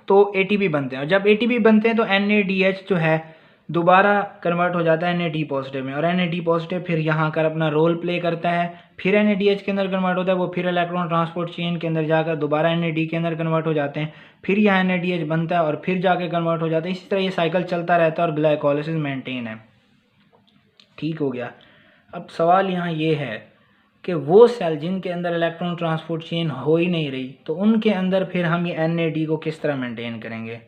S1: तो ATP बनते हैं, और जब ATP बनते हैं तो NADH जो है दोबारा कन्वर्ट हो जाता है NAD पॉजिटिव में, और NAD पॉजिटिव फिर यहाँ कर अपना रोल प्ले करता है, फिर NADH के अंदर कन्वर्ट होता है, वो फिर इलेक्ट्रॉन ट्रांसपोर्ट चेन के अंदर जाकर दोबारा NAD के अंदर कन्वर्ट हो जाते हैं, फिर यहाँ NADH बनता है और फिर जाके कन्वर्ट हो जाता है। इसी तरह ये साइकिल चलता रहता है और ग्लाइकोलिसिस मेंटेन है, ठीक हो गया। अब सवाल यहाँ ये है कि वो सेल जिनके अंदर इलेक्ट्रॉन ट्रांसपोर्ट चेन हो ही नहीं रही, तो उनके अंदर फिर हम ये NAD को किस तरह मेंटेन करेंगे।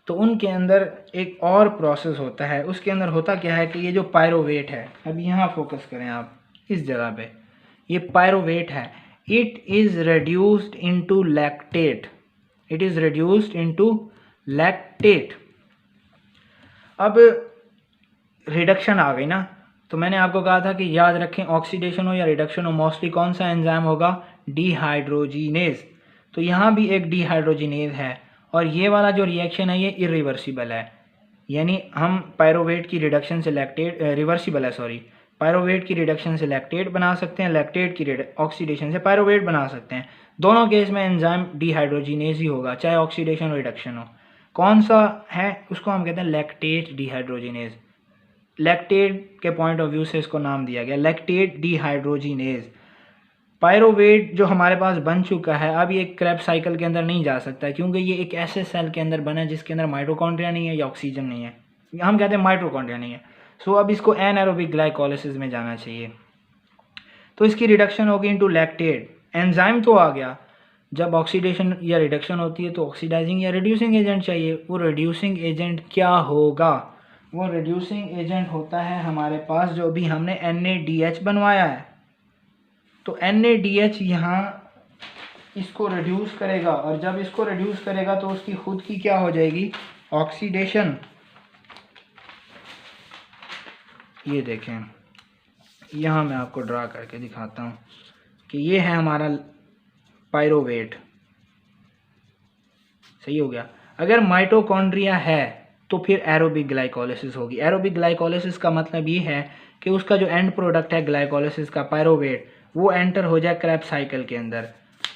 S1: तो उनके अंदर एक और प्रोसेस होता है, उसके अंदर होता क्या है कि ये जो पायरोवेट है, अब यहाँ फोकस करें आप इस जगह पे, ये पायरोवेट है, it is reduced into lactate, it is reduced into lactate. अब रिडक्शन आ गई ना, तो मैंने आपको कहा था कि याद रखें ऑक्सीडेशन हो या रिडक्शन हो, मोस्टली कौन सा एंजाइम होगा, डिहाइड्रोजिनेज। तो यहाँ भी एक डिहाइड्रोजिनेज है, और ये वाला जो रिएक्शन है ये इरिवर्सिबल है, यानी हम पायरोवेट की रिडक्शन से लैक्टेट, रिवर्सिबल है सॉरी, पायरोवेट की रिडक्शन से लैक्टेट बना सकते हैं, लैक्टेट की ऑक्सीडेशन से पायरोवेट बना सकते हैं। दोनों केस में एंजाइम डिहाइड्रोजिनेज ही होगा, चाहे ऑक्सीडेशन हो रिडक्शन हो। कौन सा है, उसको हम कहते हैं लैक्टेट डिहाइड्रोजिनेज। लैक्टेट के पॉइंट ऑफ व्यू से इसको नाम दिया गया लैक्टेट डिहाइड्रोजिनेज। पायरोवेट जो हमारे पास बन चुका है, अब ये क्रेब्स साइकिल के अंदर नहीं जा सकता, क्योंकि ये एक ऐसे सेल के अंदर बना है जिसके अंदर माइटोकॉन्ड्रिया नहीं है या ऑक्सीजन नहीं है, हम कहते हैं माइटोकॉन्ड्रिया नहीं है। सो अब इसको एनारोबिक ग्लाइकोलिसिस में जाना चाहिए, तो इसकी रिडक्शन होगी इनटू लैक्टेट। एंजाइम तो आ गया, जब ऑक्सीडेशन या रिडक्शन होती है तो ऑक्सीडाइजिंग या रिड्यूसिंग एजेंट चाहिए। वो रिड्यूसिंग एजेंट क्या होगा, वो रिड्यूसिंग एजेंट होता है हमारे पास जो भी हमने NADH बनवाया है। तो NADH यहाँ इसको रिड्यूस करेगा, और जब इसको रिड्यूस करेगा तो उसकी खुद की क्या हो जाएगी, ऑक्सीडेशन। ये देखें, यहाँ मैं आपको ड्रा करके दिखाता हूँ कि ये है हमारा पायरोवेट, सही हो गया। अगर माइटोकॉन्ड्रिया है तो फिर एरोबिक ग्लाइकोलिसिस होगी। एरोबिक ग्लाइकोलिसिस का मतलब ये है कि उसका जो एंड प्रोडक्ट है ग्लाइकोलिसिस का, पायरोवेट, वो एंटर हो जाए क्रेब्स साइकिल के अंदर।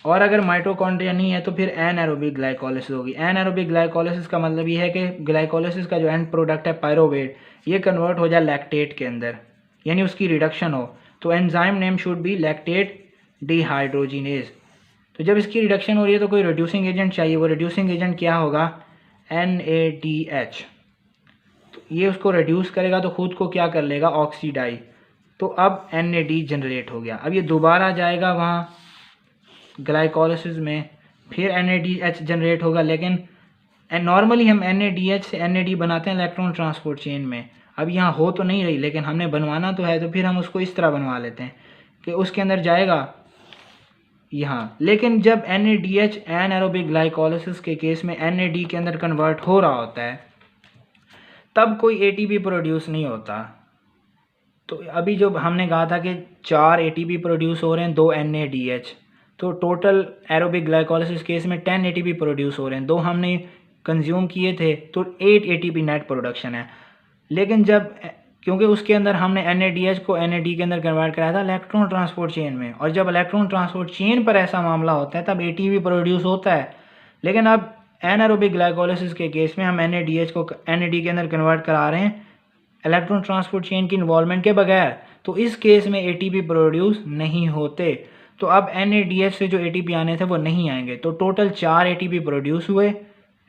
S1: और अगर माइटोकॉन्ड्रिया नहीं है तो फिर एनारोबिक ग्लाइकोलिसिस होगी। एनारोबिक ग्लाइकोलिसिस का मतलब ये है कि ग्लाइकोलिसिस का जो एंड प्रोडक्ट है पायरोवेट, ये कन्वर्ट हो जाए लैक्टेट के अंदर, यानी उसकी रिडक्शन हो। तो enzyme name should be lactate dehydrogenase. तो जब इसकी रिडक्शन हो रही है तो कोई रिड्यूसिंग एजेंट चाहिए। वो रिड्यूसिंग एजेंट क्या होगा, NADH। तो ये उसको रिड्यूस करेगा तो खुद को क्या कर लेगा, ऑक्सीडाइज। तो अब NAD जनरेट हो गया। अब ये दोबारा जाएगा वहाँ ग्लाइकोलिसिस में, फिर NADH जनरेट होगा। लेकिन नॉर्मली हम NADH से NAD बनाते हैं इलेक्ट्रॉन ट्रांसपोर्ट चेन में। अब यहाँ हो तो नहीं रही, लेकिन हमने बनवाना तो है, तो फिर हम उसको इस तरह बनवा लेते हैं कि उसके अंदर जाएगा यहाँ। लेकिन जब NADH एनारोबिक ग्लाइकोलिसिस के केस में NAD के अंदर कन्वर्ट हो रहा होता है, तब कोई ATP प्रोड्यूस नहीं होता। तो अभी जो हमने कहा था कि 4 ATP प्रोड्यूस हो रहे हैं, 2 NADH, तो टोटल एरोबिक ग्लाइकोलिसिस केस में 10 ATP प्रोड्यूस हो रहे हैं। 2 हमने कंज्यूम किए थे तो 8 ATP नेट प्रोडक्शन है। लेकिन जब, क्योंकि उसके अंदर हमने NADH को NAD के अंदर कन्वर्ट कराया था इलेक्ट्रॉन ट्रांसपोर्ट चेन में, और जब इलेक्ट्रॉन ट्रांसपोर्ट चेन पर ऐसा मामला होता है तब ATP प्रोड्यूस होता है। लेकिन अब एनारोबिक ग्लाइकोलिसिस के केस में हम NADH को NAD के अंदर कन्वर्ट करा रहे हैं इलेक्ट्रॉन ट्रांसपोर्ट चेन की इन्वॉल्वमेंट के बगैर, तो इस केस में ATP प्रोड्यूस नहीं होते। तो अब NADH से जो ATP आने थे वो नहीं आएंगे, तो टोटल 4 ATP प्रोड्यूस हुए।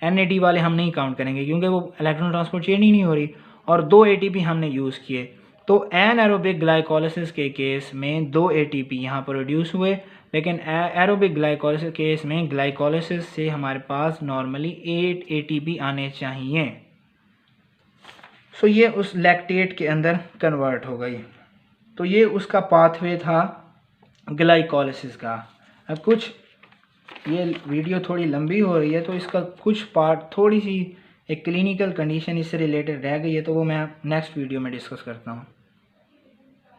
S1: NAD वाले हम नहीं काउंट करेंगे क्योंकि वो इलेक्ट्रॉन ट्रांसपोर्ट चेन ही नहीं हो रही, और 2 ATP हमने यूज़ किए। तो एनारोबिक ग्लाइकोलिसिस के केस में 2 ATP यहाँ प्रोड्यूस हुए, लेकिन एरोबिक ग्लाइकोलिसिस केस में ग्लाइकोलिसिस से हमारे पास नॉर्मली 8 ATP आने चाहिए। सो ये उस लैक्टेट के अंदर कन्वर्ट हो गई। तो ये उसका पाथवे था ग्लाइकोलिसिस का। अब कुछ ये वीडियो थोड़ी लंबी हो रही है तो इसका कुछ पार्ट, थोड़ी सी एक क्लिनिकल कंडीशन इससे रिलेटेड रह गई है, तो वो मैं नेक्स्ट वीडियो में डिस्कस करता हूँ।